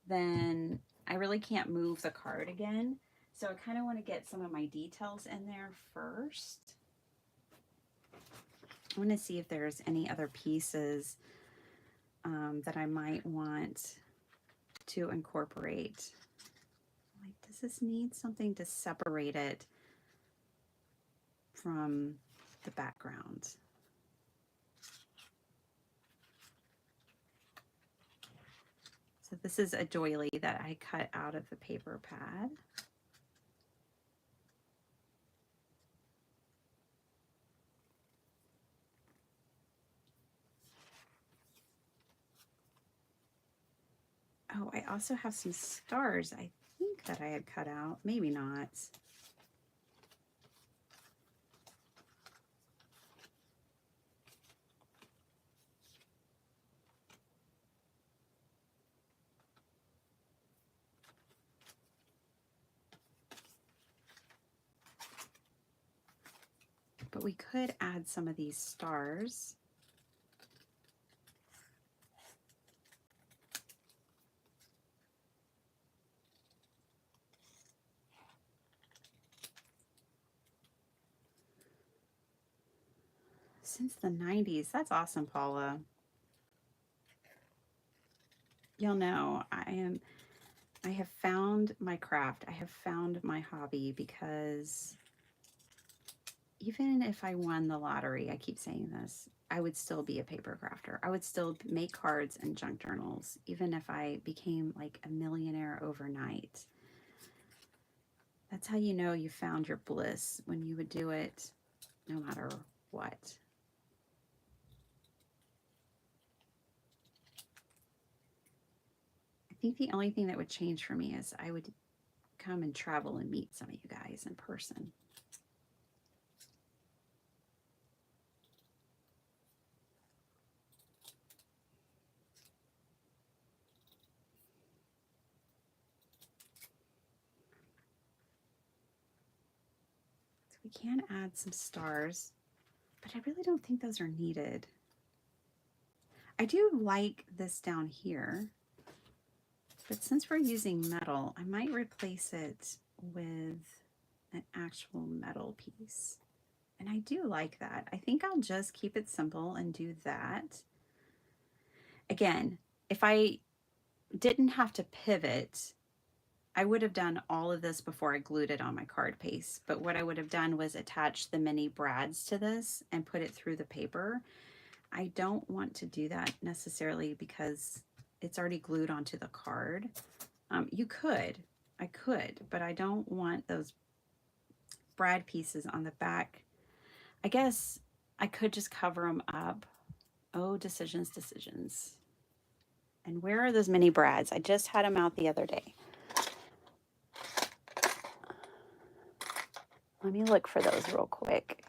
then I really can't move the card again. So I kind of want to get some of my details in there first. I want to see if there's any other pieces that I might want to incorporate. Like, does this need something to separate it from the background? So this is a doily that I cut out of the paper pad. Oh, I also have some stars, I think, that I had cut out. Maybe not. But we could add some of these stars. Since the 90s. That's awesome, Paula. You'll know I have found my craft. I have found my hobby, because even if I won the lottery, I keep saying this, I would still be a paper crafter. I would still make cards and junk journals, even if I became like a millionaire overnight. That's how you know you found your bliss, when you would do it no matter what. I think the only thing that would change for me is I would come and travel and meet some of you guys in person. So we can add some stars, but I really don't think those are needed. I do like this down here, but since we're using metal, I might replace it with an actual metal piece. And I do like that. I think I'll just keep it simple and do that. Again, if I didn't have to pivot, I would have done all of this before I glued it on my card paste. But what I would have done was attach the mini brads to this and put it through the paper. I don't want to do that necessarily because it's already glued onto the card. I could, but I don't want those brad pieces on the back. I guess I could just cover them up. Oh, decisions, decisions. And where are those mini brads? I just had them out the other day. Let me look for those real quick.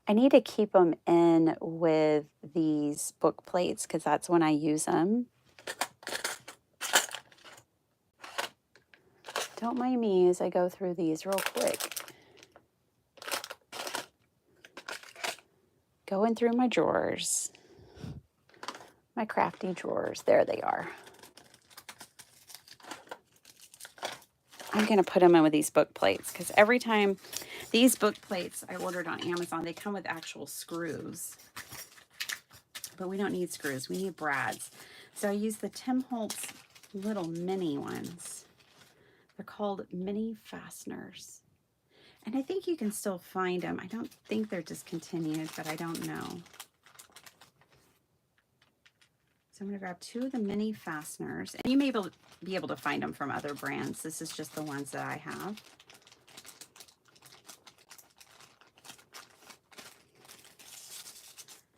I need to keep them in with these book plates because that's when I use them. Don't mind me as I go through these real quick. Going through my drawers. My crafty drawers. There they are. I'm going to put them in with these book plates because every time these book plates I ordered on Amazon, they come with actual screws. But we don't need screws. We need brads. So I use the Tim Holtz little mini ones. They're called mini fasteners. And I think you can still find them. I don't think they're discontinued, but I don't know. So I'm going to grab 2 of the mini fasteners. And you may be able to find them from other brands. This is just the ones that I have.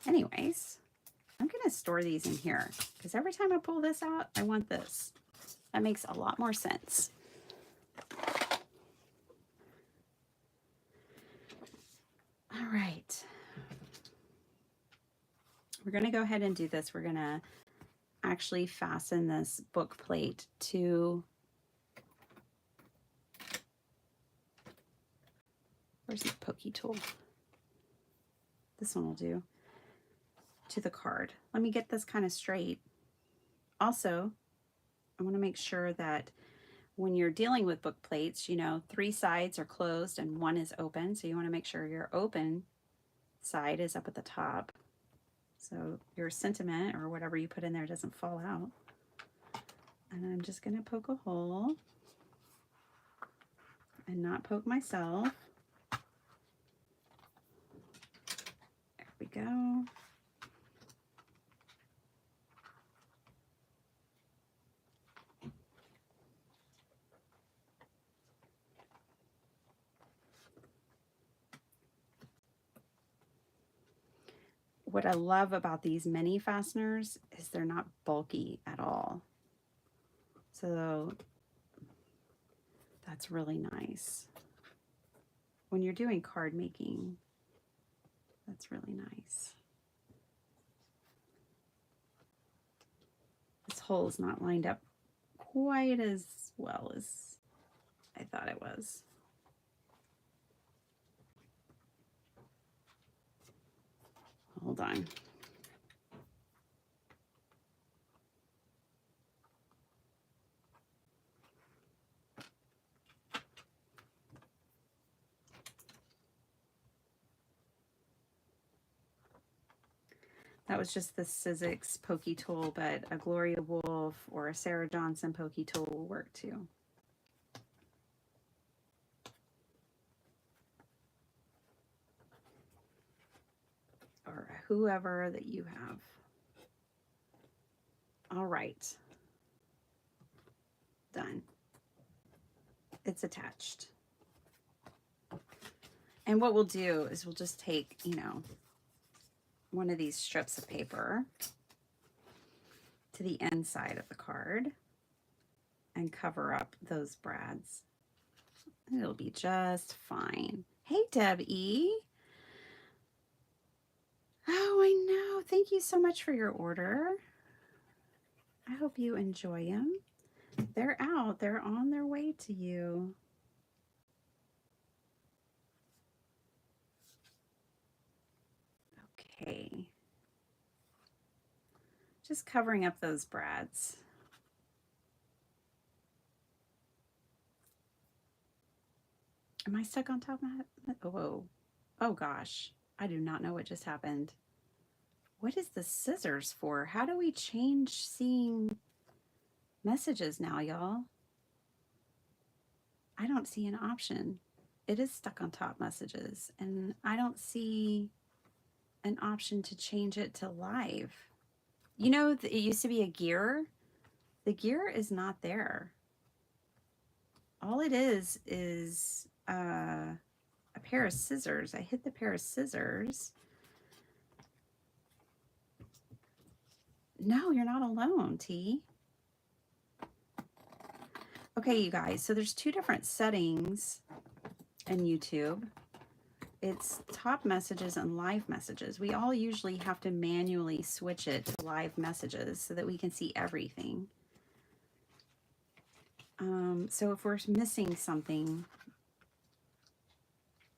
Anyways, I'm going to store these in here because every time I pull this out, I want this. That makes a lot more sense. All right. We're going to go ahead and do this. We're going to actually fasten this book plate to, where's the pokey tool? This one will do, to the card. Let me get this kind of straight. Also, I want to make sure that when you're dealing with book plates, 3 sides are closed and 1 is open. So you want to make sure your open side is up at the top. So your sentiment or whatever you put in there doesn't fall out. And I'm just going to poke a hole and not poke myself. There we go. What I love about these mini fasteners is they're not bulky at all. So that's really nice. When you're doing card making, that's really nice. This hole is not lined up quite as well as I thought it was. Hold on. That was just the Sizzix pokey tool, but a Gloria Wolf or a Sarah Johnson pokey tool will work too. Or whoever that you have. All right. Done. It's attached. And what we'll do is we'll just take, you know, one of these strips of paper to the inside of the card and cover up those brads. It'll be just fine. Hey, Deb E. Oh, I know. Thank you so much for your order. I hope you enjoy them. They're out. They're on their way to you. Okay. Just covering up those brads. Am I stuck on top of that? Oh, whoa. Oh, gosh. I do not know what just happened. What is the scissors for? How do we change seeing messages now, y'all? I don't see an option. It is stuck on top messages, and I don't see an option to change it to live. You know, it used to be a gear. The gear is not there. All it is a pair of scissors. I hit the pair of scissors. No, you're not alone, T. Okay, you guys, so there's two different settings in YouTube. It's top messages and live messages. We all usually have to manually switch it to live messages so that we can see everything. So if we're missing something,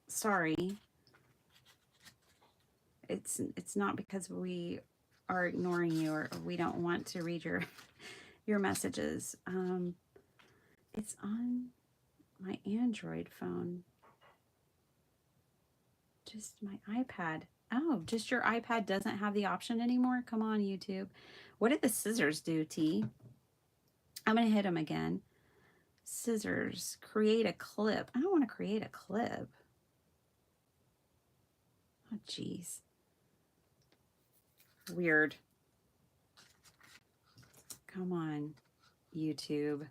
sorry. It's not because we are ignoring you or we don't want to read your messages. It's on my Android phone. Just my iPad. Oh, just your iPad doesn't have the option anymore? Come on, YouTube. What did the scissors do, T? I'm going to hit them again. Scissors. Create a clip. I don't want to create a clip. Oh, geez. Weird. Come on, YouTube.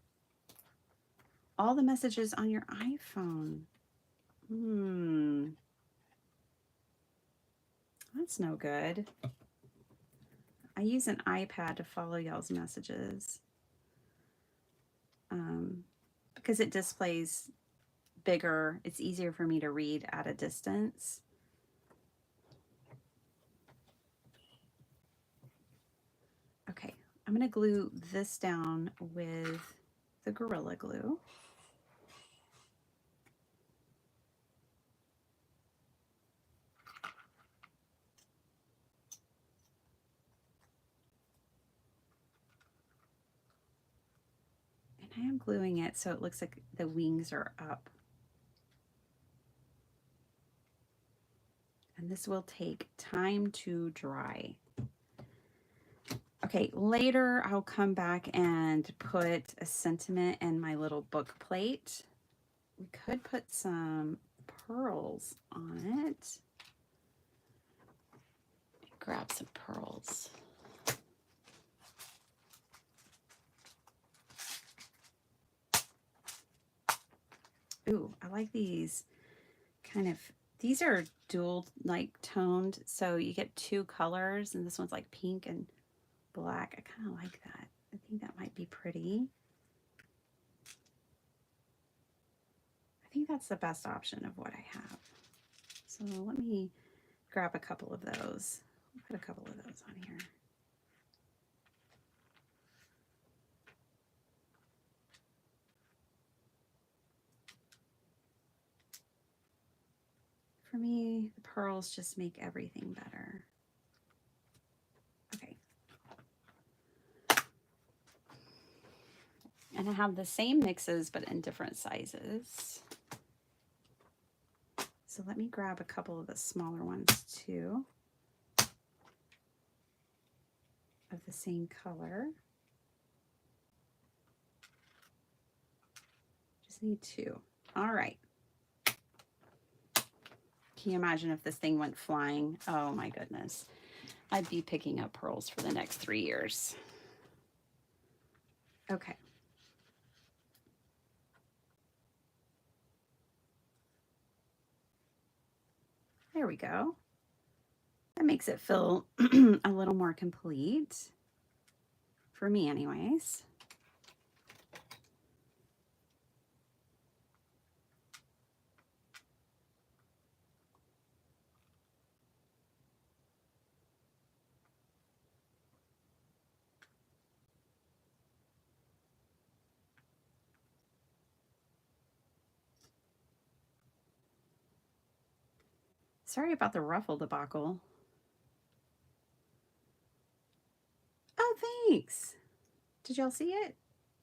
All the messages on your iPhone. That's no good. I use an iPad to follow y'all's messages because it displays bigger. It's easier for me to read at a distance. Okay, I'm going to glue this down with the Gorilla Glue. And I am gluing it so it looks like the wings are up. And this will take time to dry. Okay, later I'll come back and put a sentiment in my little book plate. We could put some pearls on it. Grab some pearls. Ooh, I like these kind of, these are dual like toned, so you get two colors, and this one's like pink and black. I kind of like that. I think that might be pretty. I think that's the best option of what I have. So let me grab a couple of those. I'll put a couple of those on here. For me, the pearls just make everything better. Okay. And I have the same mixes, but in different sizes. So let me grab a couple of the smaller ones too, of the same color. Just need two. All right. Can you imagine if this thing went flying? Oh my goodness. I'd be picking up pearls for the next 3 years. Okay. There we go. That makes it feel a little more complete. For me, anyways. Sorry about the ruffle debacle. Oh, thanks. Did y'all see it?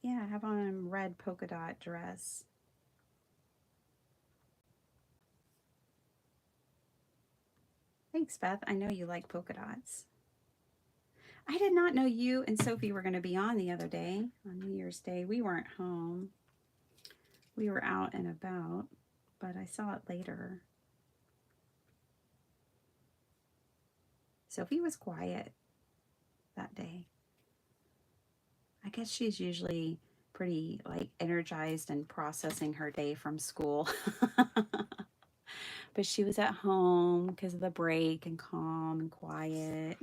Yeah, I have on a red polka dot dress. Thanks, Beth. I know you like polka dots. I did not know you and Sophie were going to be on the other day, on New Year's Day. We weren't home. We were out and about, but I saw it later. Sophie was quiet that day. I guess she's usually pretty like energized and processing her day from school. But she was at home because of the break and calm and quiet.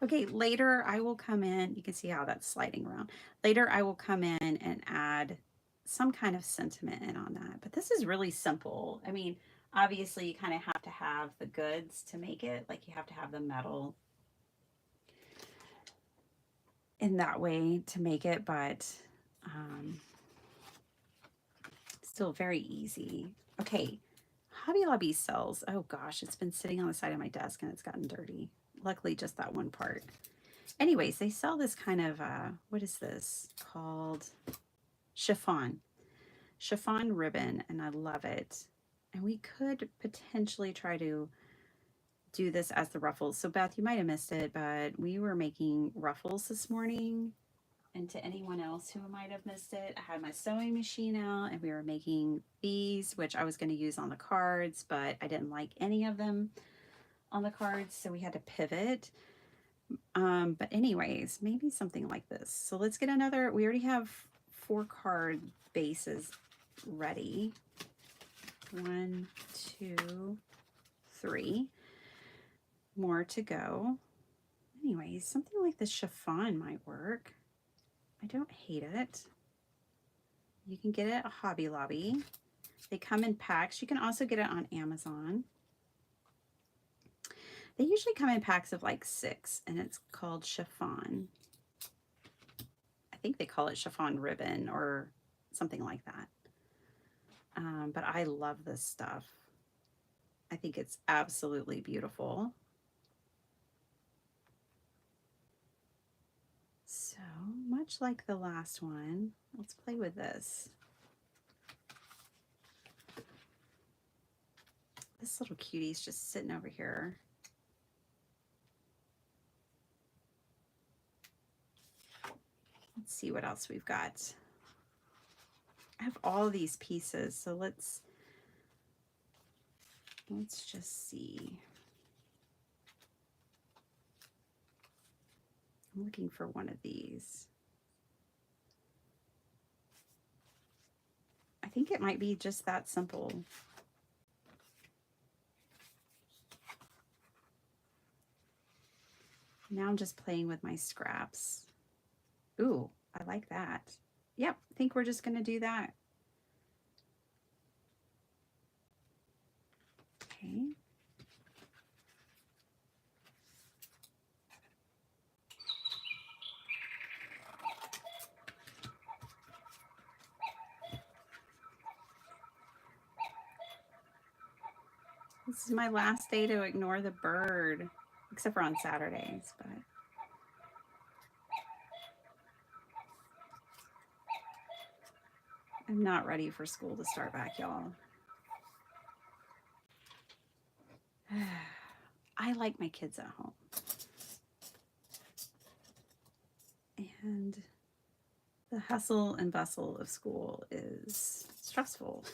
Okay, later I will come in. You can see how that's sliding around. Later I will come in and add some kind of sentiment in on that. But this is really simple. I mean, obviously you kind of have to have the goods to make it. Like you have to have the metal in that way to make it, but still very easy. Okay, Hobby Lobby sells, oh gosh, it's been sitting on the side of my desk and it's gotten dirty. Luckily, just that one part. Anyways, they sell this kind of, what is this called? Chiffon ribbon, and I love it. And we could potentially try to do this as the ruffles. So Beth, you might have missed it, but we were making ruffles this morning. And to anyone else who might have missed it, I had my sewing machine out and we were making these, which I was going to use on the cards, but I didn't like any of them on the cards, so we had to pivot. But anyways, maybe something like this. So let's get another, we already have 4 card bases ready. 1, 2, 3. More to go. Anyways, something like this chiffon might work. I don't hate it. You can get it at Hobby Lobby. They come in packs. You can also get it on Amazon. They usually come in packs of like 6, and it's called chiffon. I think they call it chiffon ribbon or something like that. But I love this stuff. I think it's absolutely beautiful. So much like the last one, let's play with this. This little cutie's just sitting over here. Let's see what else we've got. I have all these pieces, so let's just see. I'm looking for one of these. I think it might be just that simple. Now I'm just playing with my scraps. Ooh, I like that. Yep, I think we're just going to do that. Okay. This is my last day to ignore the bird, except for on Saturdays, but I'm not ready for school to start back, y'all. I like my kids at home. And the hustle and bustle of school is stressful.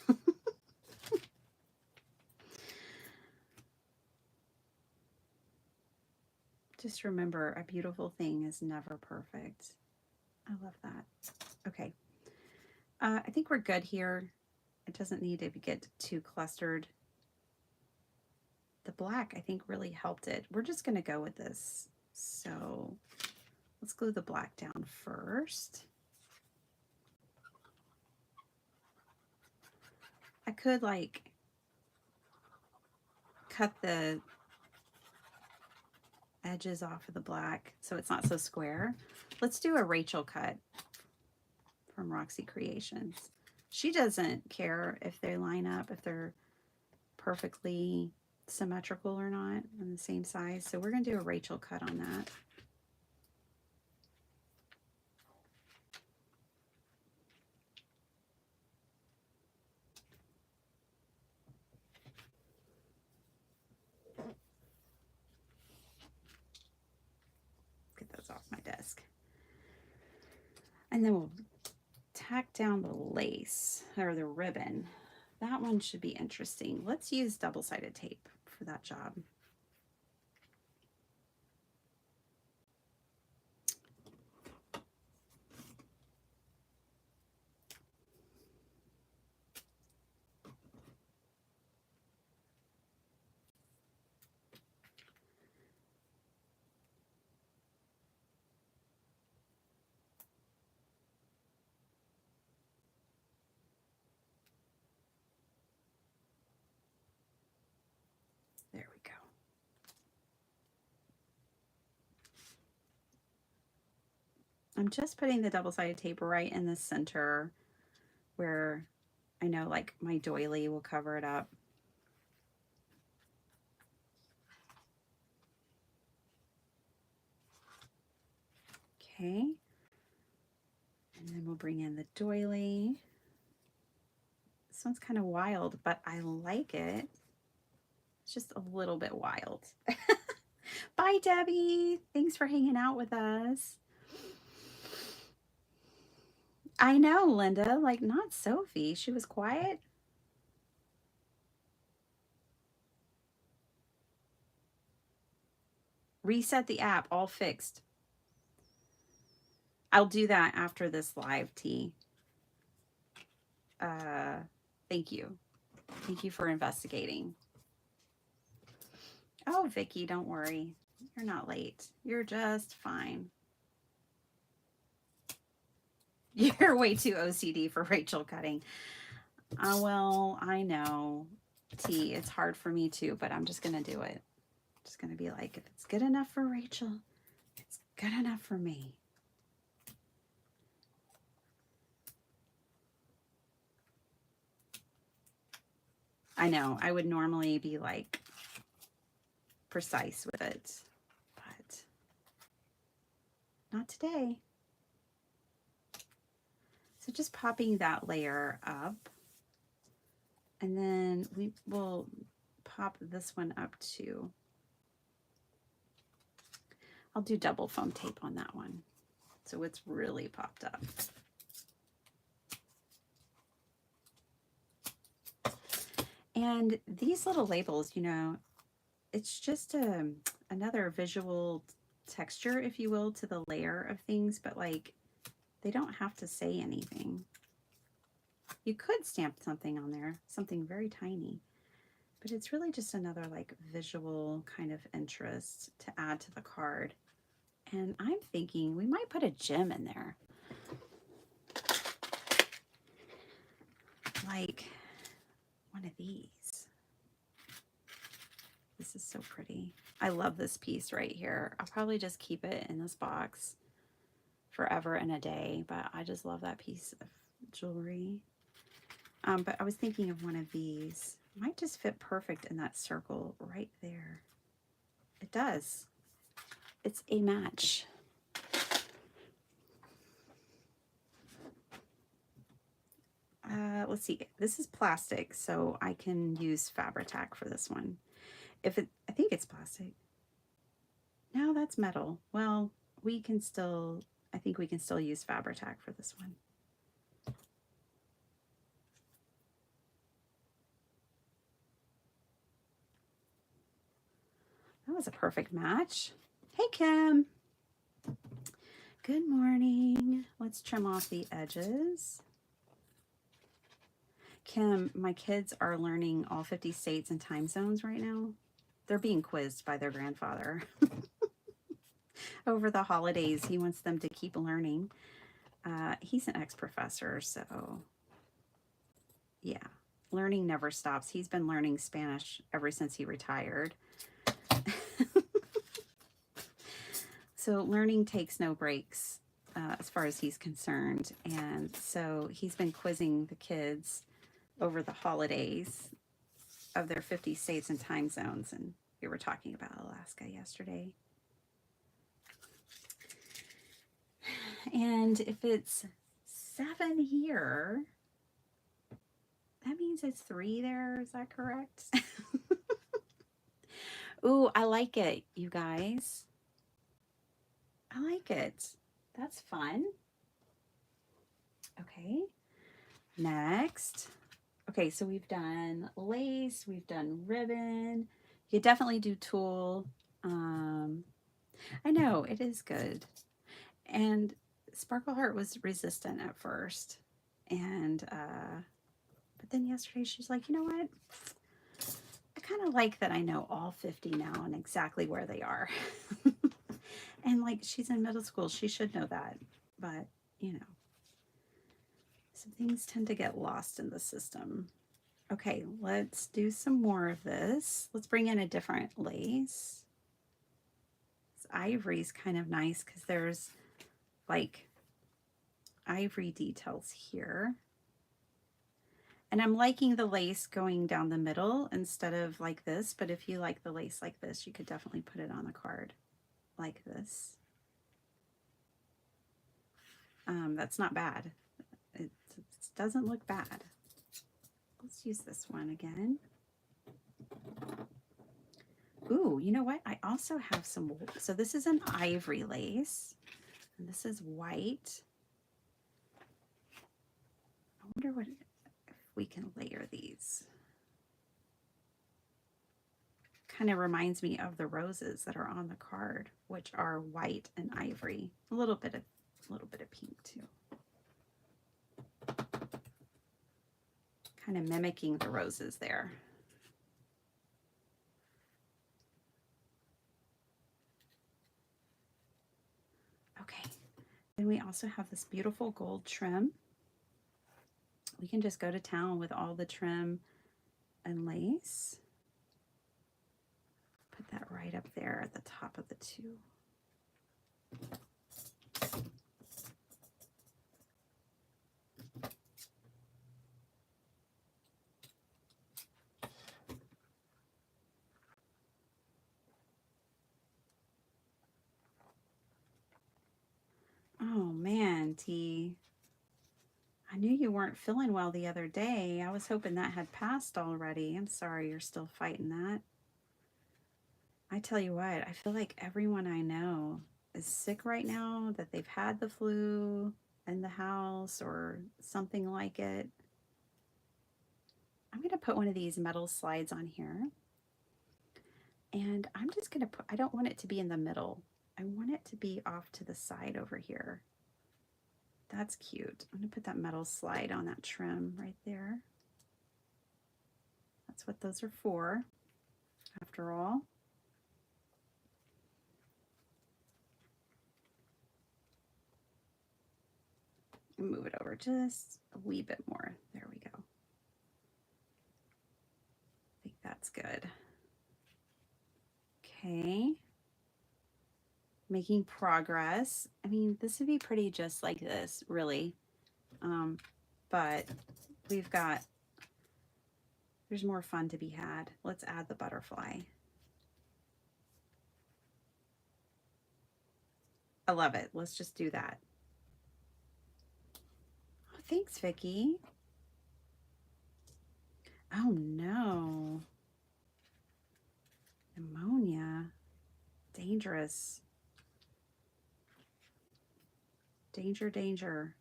Just remember, a beautiful thing is never perfect. I love that. Okay. I think we're good here. It doesn't need to get too clustered. The black, I think, really helped it. We're just going to go with this. So let's glue the black down first. I could like cut the edges off of the black so it's not so square. Let's do a Rachel cut from Roxy Creations. She doesn't care if they line up, if they're perfectly symmetrical or not and the same size. So we're going to do a Rachel cut on that. Get those off my desk. And then we'll tack down the lace or the ribbon. That one should be interesting. Let's use double-sided tape for that job. There we go. I'm just putting the double-sided tape right in the center where I know like my doily will cover it up. Okay. And then we'll bring in the doily. This one's kind of wild, but I like it. It's just a little bit wild. Bye, Debbie. Thanks for hanging out with us. I know, Linda. Like, not Sophie. She was quiet. Reset the app. All fixed. I'll do that after this live, T. Thank you. Thank you for investigating. Oh, Vicky, don't worry. You're not late. You're just fine. You're way too OCD for Rachel cutting. Well, I know, T. It's hard for me too, but I'm just going to do it. I'm just going to be like, if it's good enough for Rachel, it's good enough for me. I know, I would normally be like precise with it, but not today. So just popping that layer up, and then we will pop this one up too. I'll do double foam tape on that one, so it's really popped up. And these little labels, you know, it's just another visual texture, if you will, to the layer of things, but like they don't have to say anything. You could stamp something on there, something very tiny, but it's really just another like visual kind of interest to add to the card. And I'm thinking we might put a gem in there. Like one of these. This is so pretty. I love this piece right here. I'll probably just keep it in this box forever and a day, but I just love that piece of jewelry. But I was thinking of one of these. Might just fit perfect in that circle right there. It does. It's a match. Let's see. This is plastic, so I can use Fabri-Tac for this one. I think it's plastic. No, that's metal. Well, I think we can still use Fabri-Tac for this one. That was a perfect match. Hey, Kim. Good morning. Let's trim off the edges. Kim, my kids are learning all 50 states and time zones right now. They're being quizzed by their grandfather over the holidays. He wants them to keep learning. He's an ex-professor, so yeah, learning never stops. He's been learning Spanish ever since he retired. So learning takes no breaks as far as he's concerned. And so he's been quizzing the kids over the holidays of their 50 states and time zones. And we were talking about Alaska yesterday. And if it's 7 here, that means it's 3 there. Is that correct? Ooh, I like it, you guys. I like it. That's fun. Okay. Next. Okay, so we've done lace, we've done ribbon. You could definitely do tulle. I know, it is good. And Sparkle Heart was resistant at first. And but then yesterday she's like, you know what? I kind of like that I know all 50 now and exactly where they are. And like she's in middle school, she should know that. But, you know, some things tend to get lost in the system. Okay, let's do some more of this. Let's bring in a different lace. This ivory is kind of nice because there's like ivory details here. And I'm liking the lace going down the middle instead of like this, but if you like the lace like this, you could definitely put it on a card like this. That's not bad. It doesn't look bad. Let's use this one again. Ooh, you know what? I also have some, so this is an ivory lace, and this is white. I wonder what if we can layer these. Kind of reminds me of the roses that are on the card, which are white and ivory. A little bit of pink too. Kind of mimicking the roses there. Okay. Then we also have this beautiful gold trim. We can just go to town with all the trim and lace. Put that right up there at the top of the two. Oh man, T. I knew you weren't feeling well the other day. I was hoping that had passed already. I'm sorry you're still fighting that. I tell you what, I feel like everyone I know is sick right now, that they've had the flu in the house or something like it. I'm going to put one of these metal slides on here. And I'm just going to put, I don't want it to be in the middle. I want it to be off to the side over here. That's cute. I'm going to put that metal slide on that trim right there. That's what those are for, after all. Move it over just a wee bit more. There we go. I think that's good. Okay. Making progress. I mean, this would be pretty just like this, really. But we've got, there's more fun to be had. Let's add the butterfly. I love it. Let's just do that. Oh, thanks, Vicki. Oh no. Pneumonia. Dangerous. Danger, danger.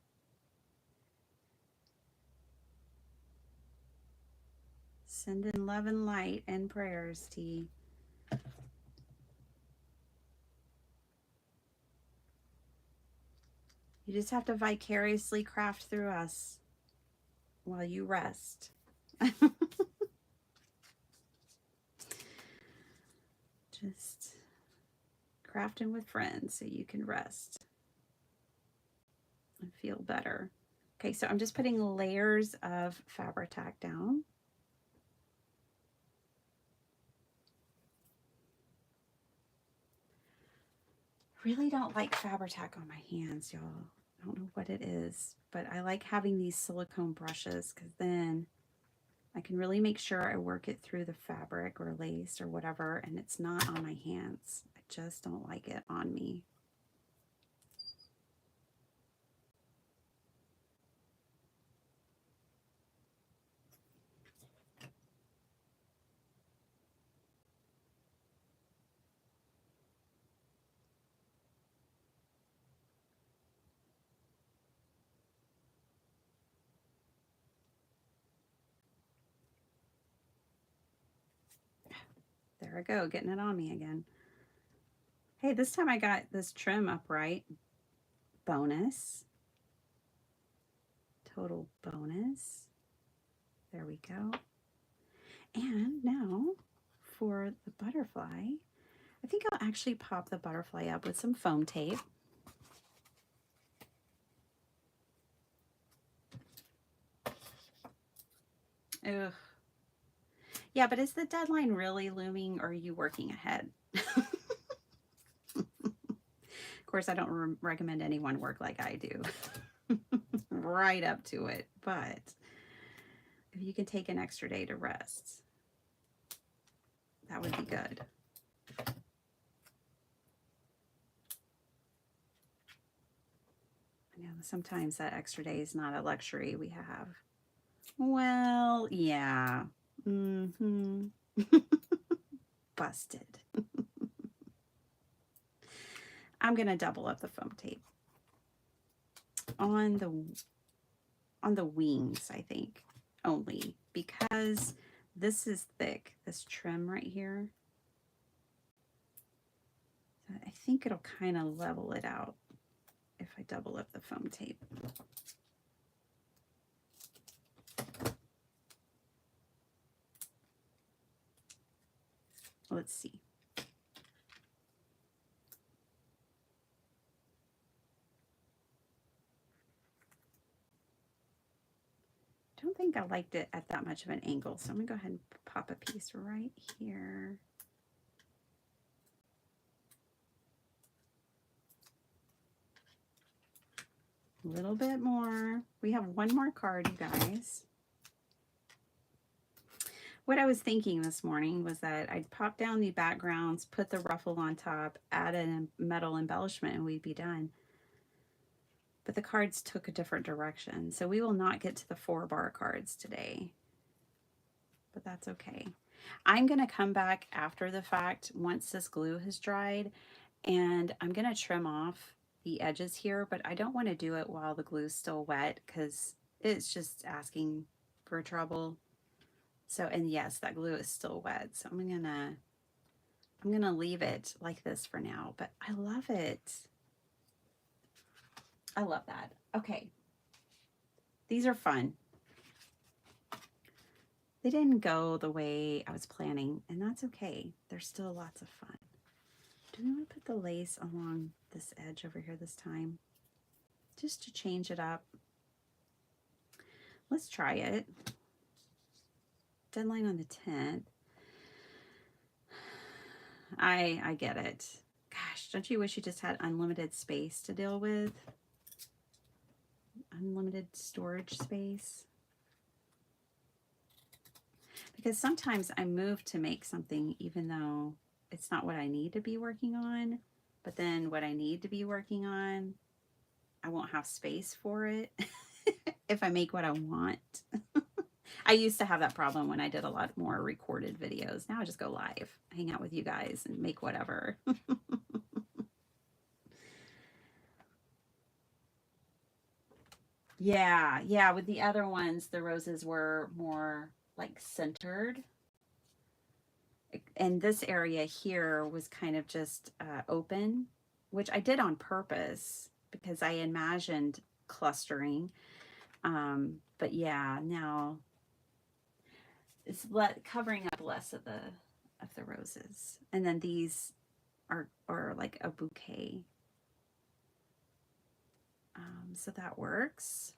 Sending love and light and prayers, T. You just have to vicariously craft through us while you rest. Just crafting with friends so you can rest and feel better. Okay, so I'm just putting layers of Fabri-Tac down. Really don't like Fabri-Tac on my hands, y'all. I don't know what it is, but I like having these silicone brushes because then I can really make sure I work it through the fabric or lace or whatever, and it's not on my hands. I just don't like it on me. There I go, getting it on me again. Hey, this time I got this trim upright. Bonus. Total bonus. There we go. And now for the butterfly, I think I'll actually pop the butterfly up with some foam tape. Ugh. Yeah, but is the deadline really looming or are you working ahead? Of course, I don't recommend anyone work like I do. Right up to it. But if you can take an extra day to rest, that would be good. I know sometimes that extra day is not a luxury we have. Well, yeah. Mm-hmm. Busted. I'm gonna double up the foam tape on the wings, I think, only because this is thick, this trim right here. So I think it'll kind of level it out if I double up the foam tape. Let's see. I don't think I liked it at that much of an angle, so I'm gonna go ahead and pop a piece right here. A little bit more. We have one more card, you guys. What I was thinking this morning was that I'd pop down the backgrounds, put the ruffle on top, add a metal embellishment, and we'd be done. But the cards took a different direction, so we will not get to the 4-bar cards today. But that's okay. I'm going to come back after the fact once this glue has dried, and I'm going to trim off the edges here, but I don't want to do it while the glue's still wet because it's just asking for trouble. So, and yes, that glue is still wet, so I'm gonna leave it like this for now, but I love it. I love that. Okay. These are fun. They didn't go the way I was planning, and that's okay. They're still lots of fun. Do we want to put the lace along this edge over here this time? Just to change it up. Let's try it. Deadline on the 10th. I get it. Gosh, don't you wish you just had unlimited space to deal with? Unlimited storage space. Because sometimes I move to make something even though it's not what I need to be working on, but then what I need to be working on, I won't have space for it if I make what I want. I used to have that problem when I did a lot more recorded videos. Now I just go live, hang out with you guys and make whatever. Yeah, with the other ones, the roses were more like centered. And this area here was kind of just open, which I did on purpose because I imagined clustering. But yeah, now it's covering up less of the roses. And then these are like a bouquet. So that works.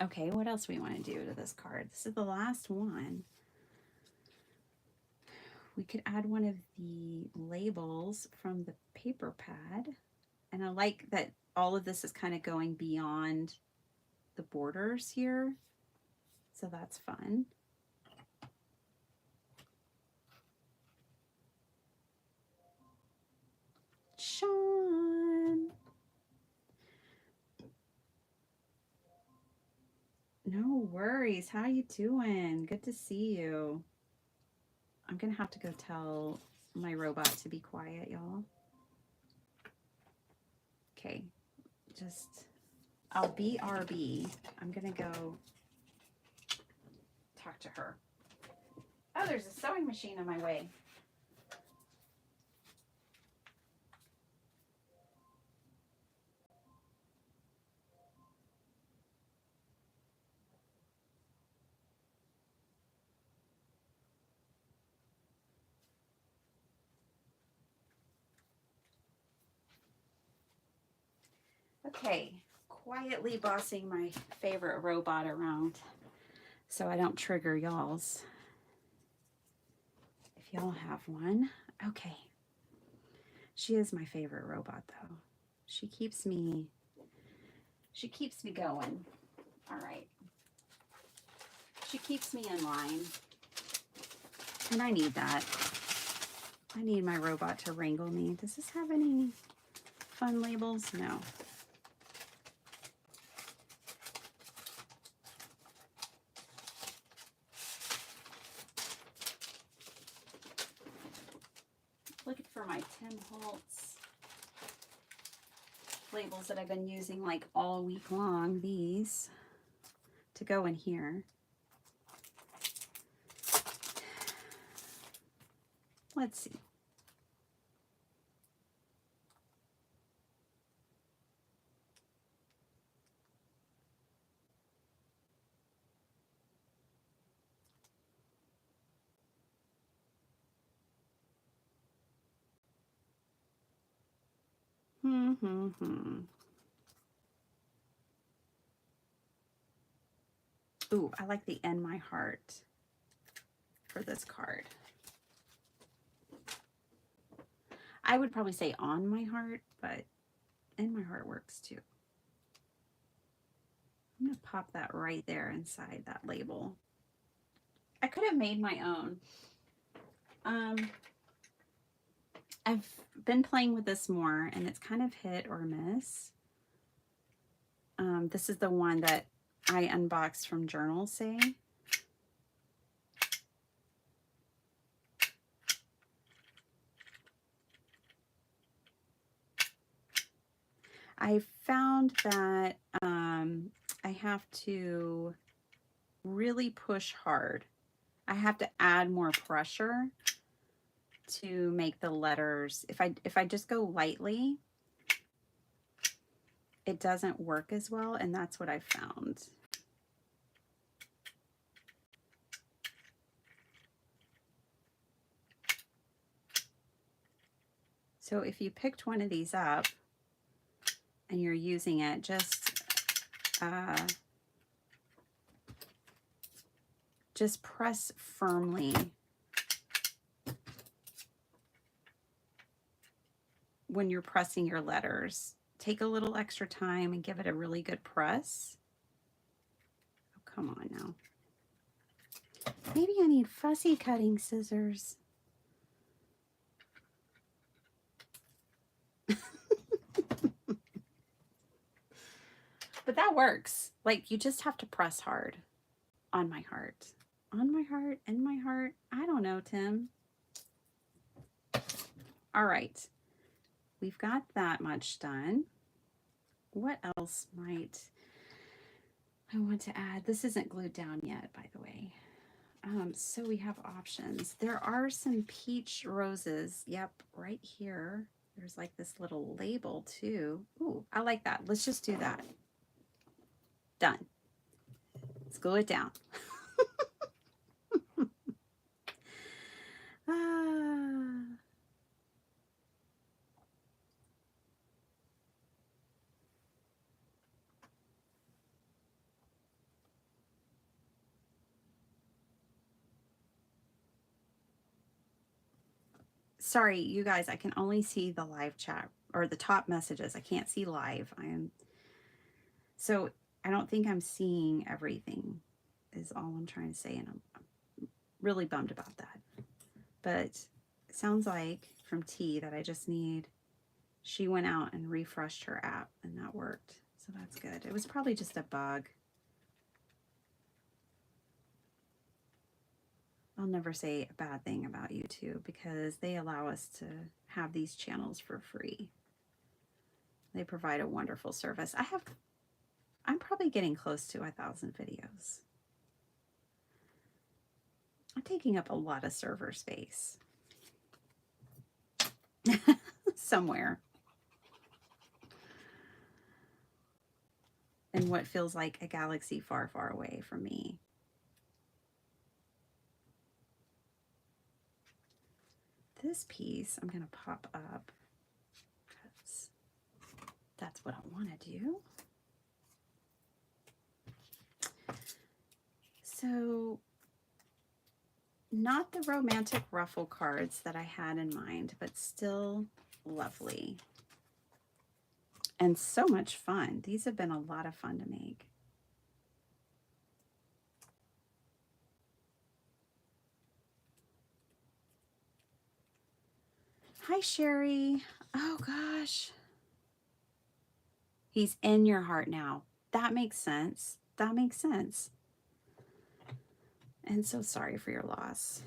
Okay, what else we want to do to this card? This is the last one. We could add one of the labels from the paper pad. And I like that all of this is kind of going beyond the borders here. So that's fun. Sean. No worries. How you doing? Good to see you. I'm going to have to go tell my robot to be quiet, y'all. Okay. I'll BRB. I'm going to go talk to her. Oh, there's a sewing machine on my way. Okay, quietly bossing my favorite robot around so I don't trigger y'all's. If y'all have one. Okay. She is my favorite robot though. She keeps me going. All right. She keeps me in line. And I need that. I need my robot to wrangle me. Does this have any fun labels? No. Looking for my Tim Holtz labels that I've been using like all week long. These to go in here. Let's see. Ooh, I like the "In My Heart" for this card. I would probably say "On My Heart," but "In My Heart" works too. I'm going to pop that right there inside that label. I could have made my own. I've been playing with this more, and it's kind of hit or miss. This is the one that I unboxed from Journal Say. I found that I have to really push hard. I have to add more pressure to make the letters. If I just go lightly, it doesn't work as well, and that's what I found. So if you picked one of these up and you're using it, just press firmly when you're pressing your letters. Take a little extra time and give it a really good press. Oh, come on now. Maybe I need fussy cutting scissors. But that works. Like, you just have to press hard. On my heart. On my heart, in my heart. I don't know, Tim. All right. We've got that much done. What else might I want to add? This isn't glued down yet, by the way. So we have options. There are some peach roses. Yep, right here. There's like this little label too. Ooh, I like that. Let's just do that. Done. Let's glue it down. Ah. Sorry, you guys, I can only see the live chat or the top messages. I can't see live. So I don't think I'm seeing everything is all I'm trying to say. And I'm really bummed about that. But it sounds like from T that I just need, she went out and refreshed her app and that worked. So that's good. It was probably just a bug. I'll never say a bad thing about YouTube because they allow us to have these channels for free. They provide a wonderful service. I'm probably getting close to 1,000 videos. I'm taking up a lot of server space. Somewhere. In what feels like a galaxy far, far away from me. This piece I'm going to pop up because that's what I want to do. So, not the romantic ruffle cards that I had in mind, but still lovely. And so much fun. These have been a lot of fun to make. Hi, Sherry. Oh, gosh. He's in your heart now. That makes sense. That makes sense. And so sorry for your loss.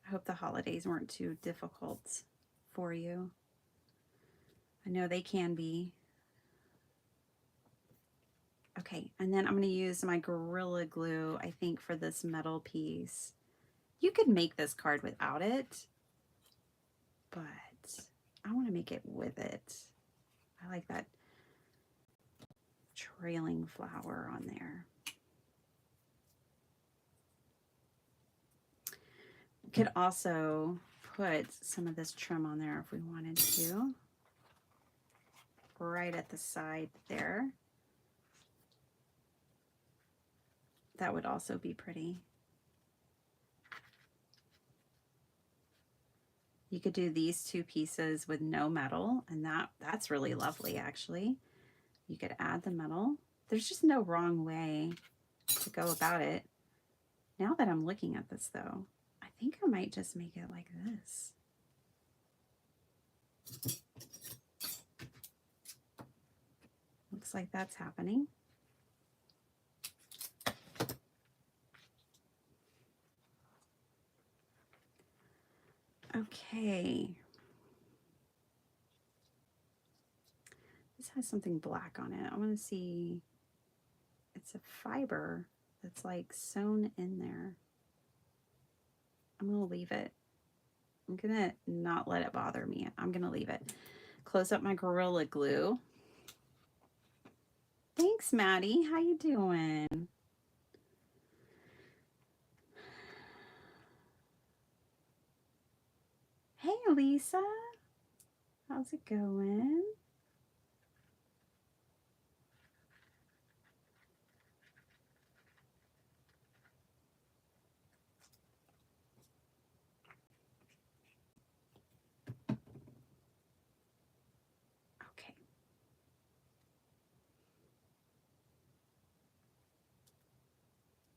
I hope the holidays weren't too difficult for you. I know they can be. Okay, and then I'm going to use my Gorilla Glue, I think, for this metal piece. You could make this card without it, but I want to make it with it. I like that trailing flower on there. We could also put some of this trim on there if we wanted to. Right at the side there. That would also be pretty. You could do these two pieces with no metal, and that's really lovely, actually. You could add the metal. There's just no wrong way to go about it. Now that I'm looking at this, though, I think I might just make it like this. Looks like that's happening. Okay. This has something black on it. I want to see. It's a fiber that's like sewn in there. I'm going to leave it. I'm going to not let it bother me. I'm going to leave it. Close up my Gorilla Glue. Thanks, Maddie. How you doing? Hey, Lisa. How's it going? Okay.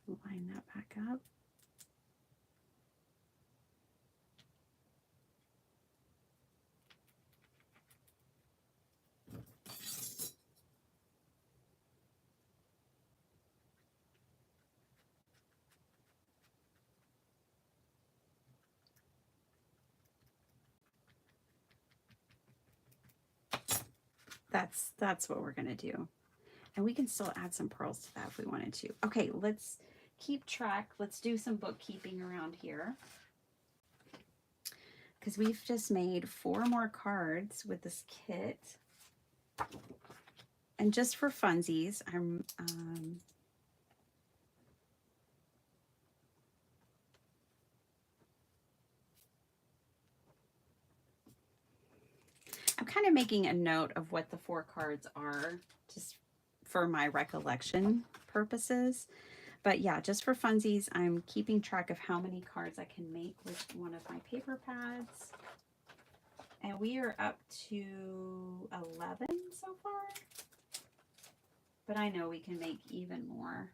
Line that back up. That's what we're gonna do. And we can still add some pearls to that if we wanted to. Okay, let's keep track. Let's do some bookkeeping around here. Because we've just made 4 more cards with this kit. And just for funsies, I'm kind of making a note of what the 4 cards are, just for my recollection purposes. But yeah, just for funsies, I'm keeping track of how many cards I can make with one of my paper pads. And we are up to 11 so far. But I know we can make even more.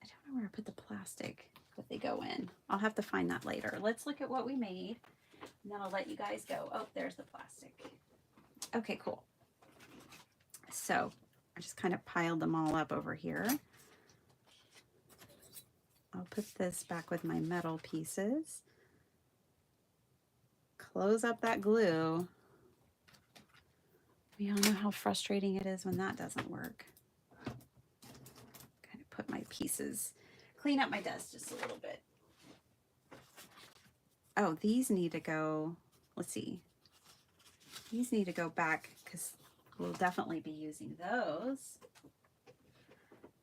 I don't know where I put the plastic that they go in. I'll have to find that later. Let's look at what we made, and then I'll let you guys go. Oh, there's the plastic. Okay, cool. So I just kind of piled them all up over here. I'll put this back with my metal pieces. Close up that glue. We all know how frustrating it is when that doesn't work. Kind of put my pieces, clean up my desk just a little bit. Oh, these need to go, let's see. These need to go back because we'll definitely be using those.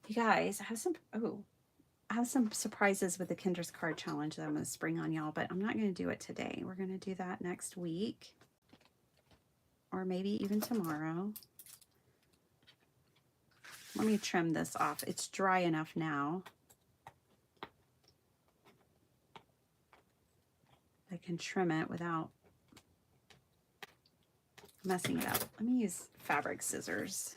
You guys, I have some surprises with the Kinder's Card Challenge that I'm going to spring on y'all, but I'm not going to do it today. We're going to do that next week, or maybe even tomorrow. Let me trim this off. It's dry enough now. I can trim it without messing it up. Let me use fabric scissors.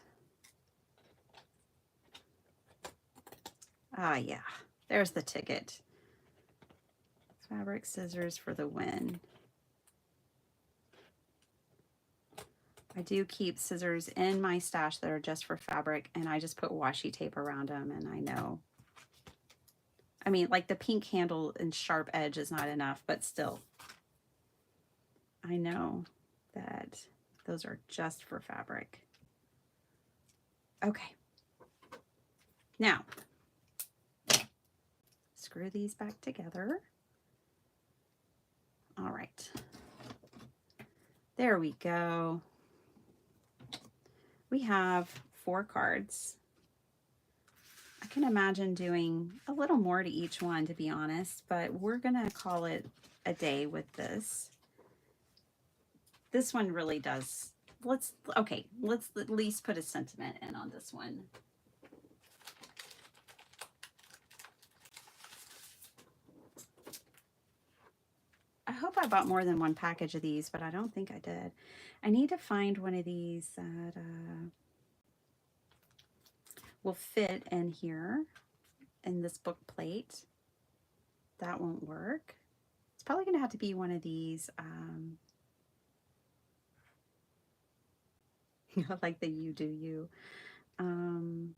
Ah, yeah, there's the ticket. Fabric scissors for the win. I do keep scissors in my stash that are just for fabric, and I just put washi tape around them, and I know. I mean, like the pink handle and sharp edge is not enough, but still. I know that those are just for fabric. Okay. Now, screw these back together. All right. There we go. We have 4 cards. I can imagine doing a little more to each one, to be honest, but we're going to call it a day with this. This one really does. Let's at least put a sentiment in on this one. I hope I bought more than 1 package of these, but I don't think I did. I need to find one of these that will fit in here in this book plate. That won't work. It's probably going to have to be one of these like the You Do You. I'm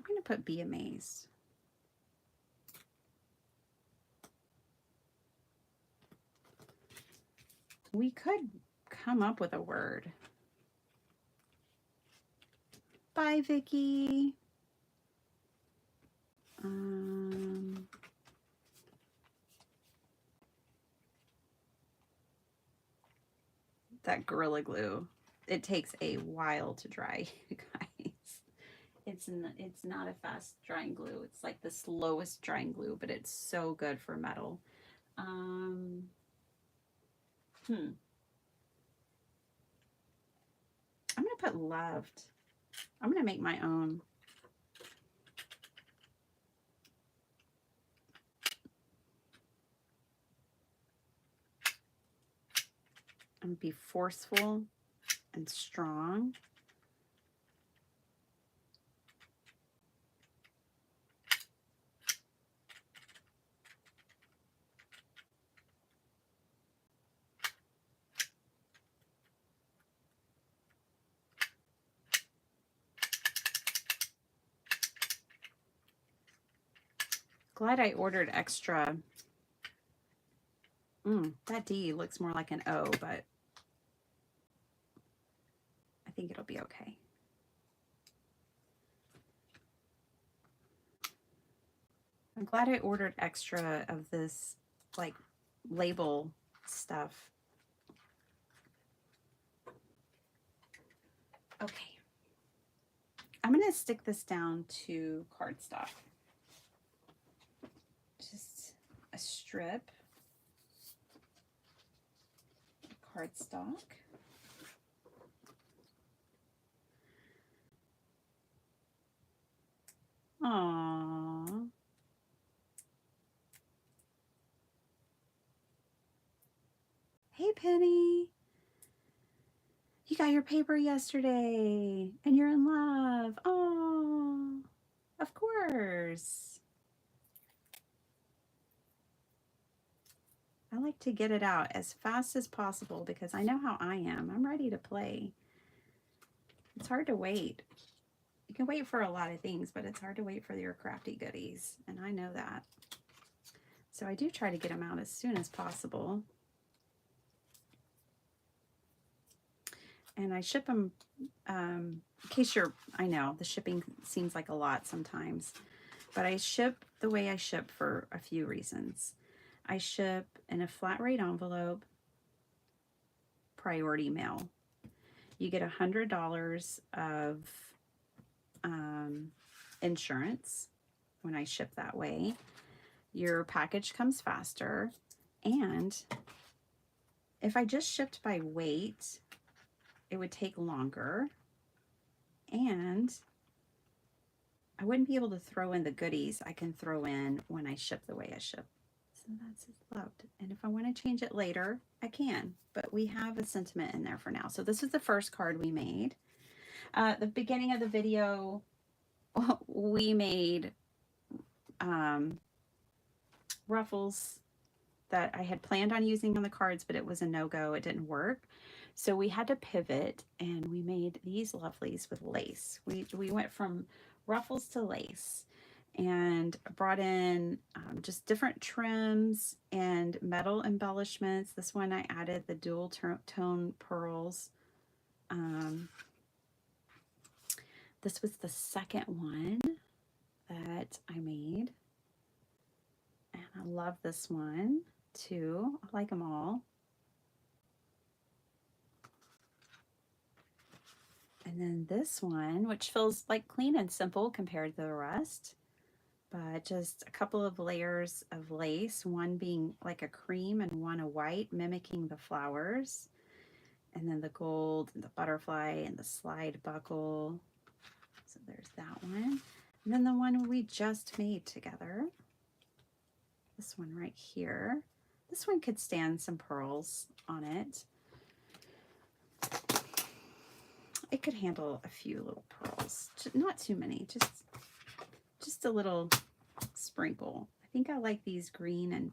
going to put Be Amazed. We could come up with a word. Bye, Vicky. That Gorilla Glue. It takes a while to dry, you guys. It's not a fast drying glue. It's like the slowest drying glue, but it's so good for metal. I'm gonna put loved. I'm gonna make my own. I'm gonna be forceful and strong. Glad I ordered extra. That D looks more like an O, but think it'll be okay. I'm glad I ordered extra of this, like, label stuff. Okay. I'm going to stick this down to cardstock. Just a strip of cardstock. Aww. Hey, Penny. You got your paper yesterday and you're in love. Oh, of course. I like to get it out as fast as possible because I know how I am. I'm ready to play. It's hard to wait. You can wait for a lot of things, but it's hard to wait for your crafty goodies, and I know that. So I do try to get them out as soon as possible. And I ship them, in case you're, I know the shipping seems like a lot sometimes, but I ship the way I ship for a few reasons. I ship in a flat rate envelope, priority mail. You get $100 of insurance when I ship that way. Your package comes faster, and if I just shipped by weight, it would take longer, and I wouldn't be able to throw in the goodies I can throw in when I ship the way I ship. So that's loved. And if I want to change it later, I can, but we have a sentiment in there for now. So this is the first card we made. The beginning of the video, we made ruffles that I had planned on using on the cards, but it was a no-go. It didn't work. So we had to pivot, and we made these lovelies with lace. We went from ruffles to lace, and brought in just different trims and metal embellishments. This one I added the dual tone pearls. This was the second one that I made, and I love this one too. I like them all. And then this one, which feels like clean and simple compared to the rest, but just a couple of layers of lace, one being like a cream and one a white, mimicking the flowers. And then the gold and the butterfly and the slide buckle. So there's that one. And then the one we just made together. This one right here. This one could stand some pearls on it. It could handle a few little pearls. Not too many, just a little sprinkle. I think I like these green and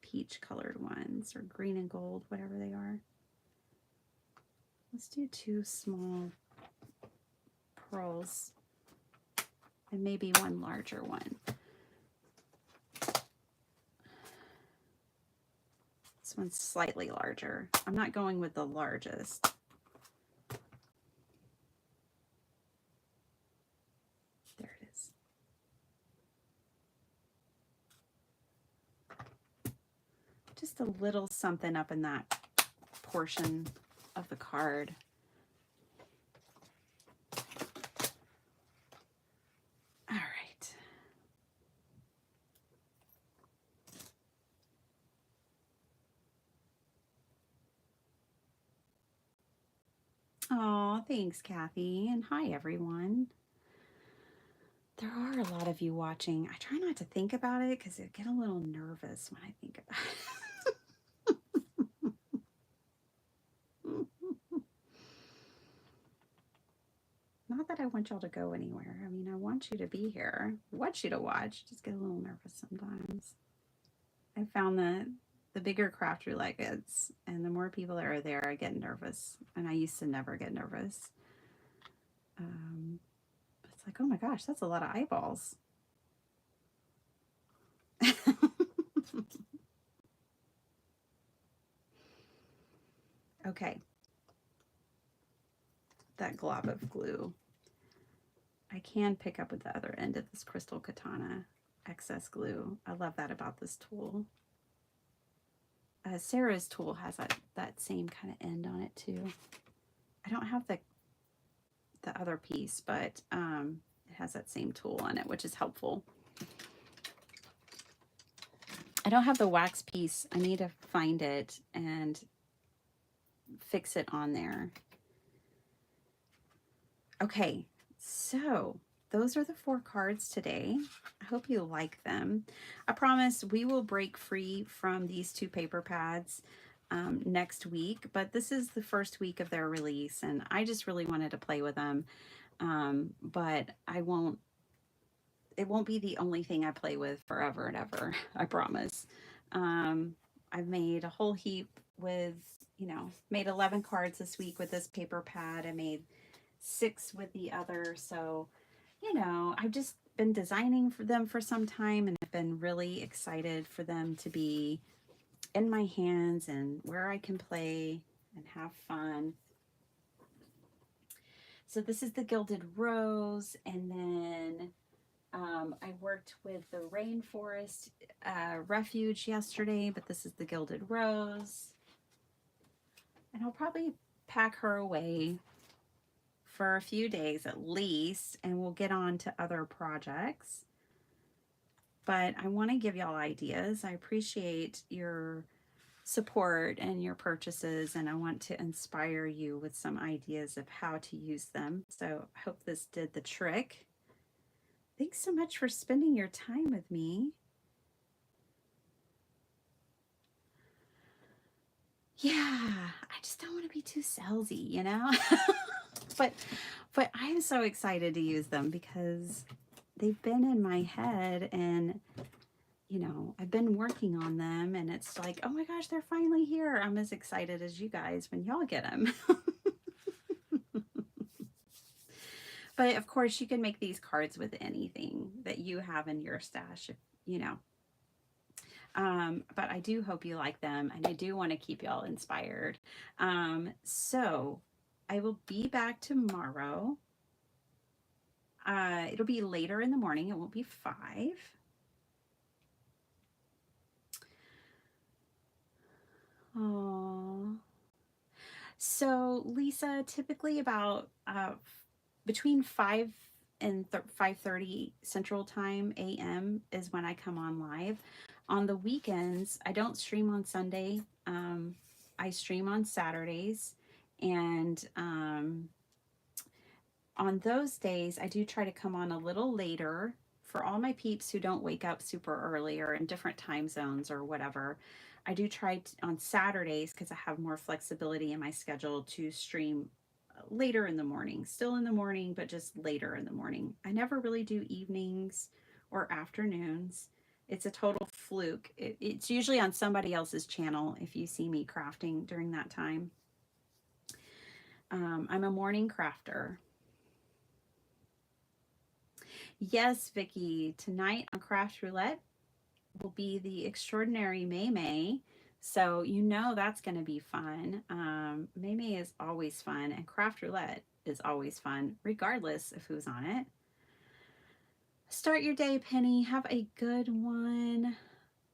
peach colored ones, or green and gold, whatever they are. Let's do 2 small pearls and maybe one larger one. This one's slightly larger. I'm not going with the largest. There it is. Just a little something up in that portion of the card. All right. Oh, thanks, Kathy. And hi, everyone. There are a lot of you watching. I try not to think about it because I get a little nervous when I think about it. Not that I want y'all to go anywhere. I mean, I want you to be here. I want you to watch. Just get a little nervous sometimes. I found that the bigger craft roulette gets, and the more people that are there, I get nervous. And I used to never get nervous. It's like, oh my gosh, that's a lot of eyeballs. Okay. that glob of glue. I can pick up with the other end of this crystal katana excess glue. I love that about this tool. Sarah's tool has that same kind of end on it too. I don't have the other piece, but it has that same tool on it, which is helpful. I don't have the wax piece. I need to find it and fix it on there. Okay, so those are the 4 cards today. I hope you like them. I promise we will break free from these 2 paper pads next week, but this is the first week of their release, and I just really wanted to play with them. But it won't be the only thing I play with forever and ever, I promise. I've made a whole heap with, made 11 cards this week with this paper pad. I made 6 with the other. So, I've just been designing for them for some time, and I've been really excited for them to be in my hands and where I can play and have fun. So this is the Gilded Rose, and then I worked with the Rainforest Refuge yesterday, but this is the Gilded Rose. And I'll probably pack her away for a few days at least, and we'll get on to other projects. But I want to give y'all ideas. I appreciate your support and your purchases, and I want to inspire you with some ideas of how to use them. So I hope this did the trick. Thanks so much for spending your time with me. Yeah, I just don't want to be too salesy, but I am so excited to use them because they've been in my head, and I've been working on them, and it's like, oh my gosh, they're finally here. I'm as excited as you guys when y'all get them. But of course, you can make these cards with anything that you have in your stash, but I do hope you like them, and I do want to keep y'all inspired. So I will be back tomorrow. It'll be later in the morning. It won't be 5. Oh. So Lisa, typically about between 5 and 5:30 Central Time AM is when I come on live. On the weekends, I don't stream on Sunday. I stream on Saturdays, and on those days, I do try to come on a little later for all my peeps who don't wake up super early or in different time zones or whatever. I do try on Saturdays, because I have more flexibility in my schedule, to stream later in the morning, still in the morning, but just later in the morning. I never really do evenings or afternoons. It's a total fluke. It's usually on somebody else's channel if you see me crafting during that time. I'm a morning crafter. Yes, Vicki, tonight on Craft Roulette will be the extraordinary May May. So that's going to be fun. May May is always fun, and Craft Roulette is always fun, regardless of who's on it. Start your day, Penny. Have a good one.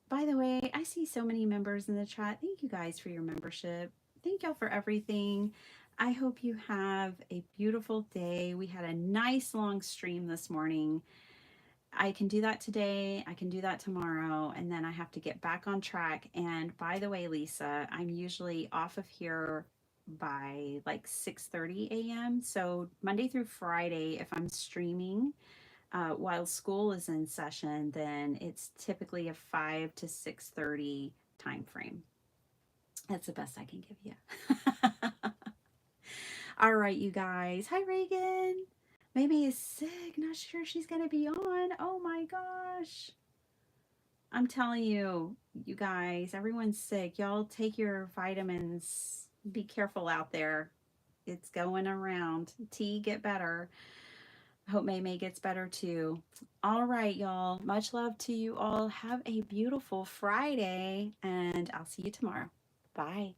By the way, I see so many members in the chat. Thank you guys for your membership. Thank y'all for everything. I hope you have a beautiful day. We had a nice long stream this morning. I can do that today. I can do that tomorrow. And then I have to get back on track. And by the way, Lisa, I'm usually off of here by like 6:30 a.m. So Monday through Friday, if I'm streaming while school is in session, then it's typically a 5 to 6:30 time frame. That's the best I can give you. All right, you guys. Hi, Reagan. Maybe is sick. Not sure she's going to be on. Oh my gosh. I'm telling you, you guys, everyone's sick. Y'all take your vitamins. Be careful out there. It's going around. T, get better. I hope May May gets better too. All right, y'all. Much love to you all. Have a beautiful Friday, and I'll see you tomorrow. Bye.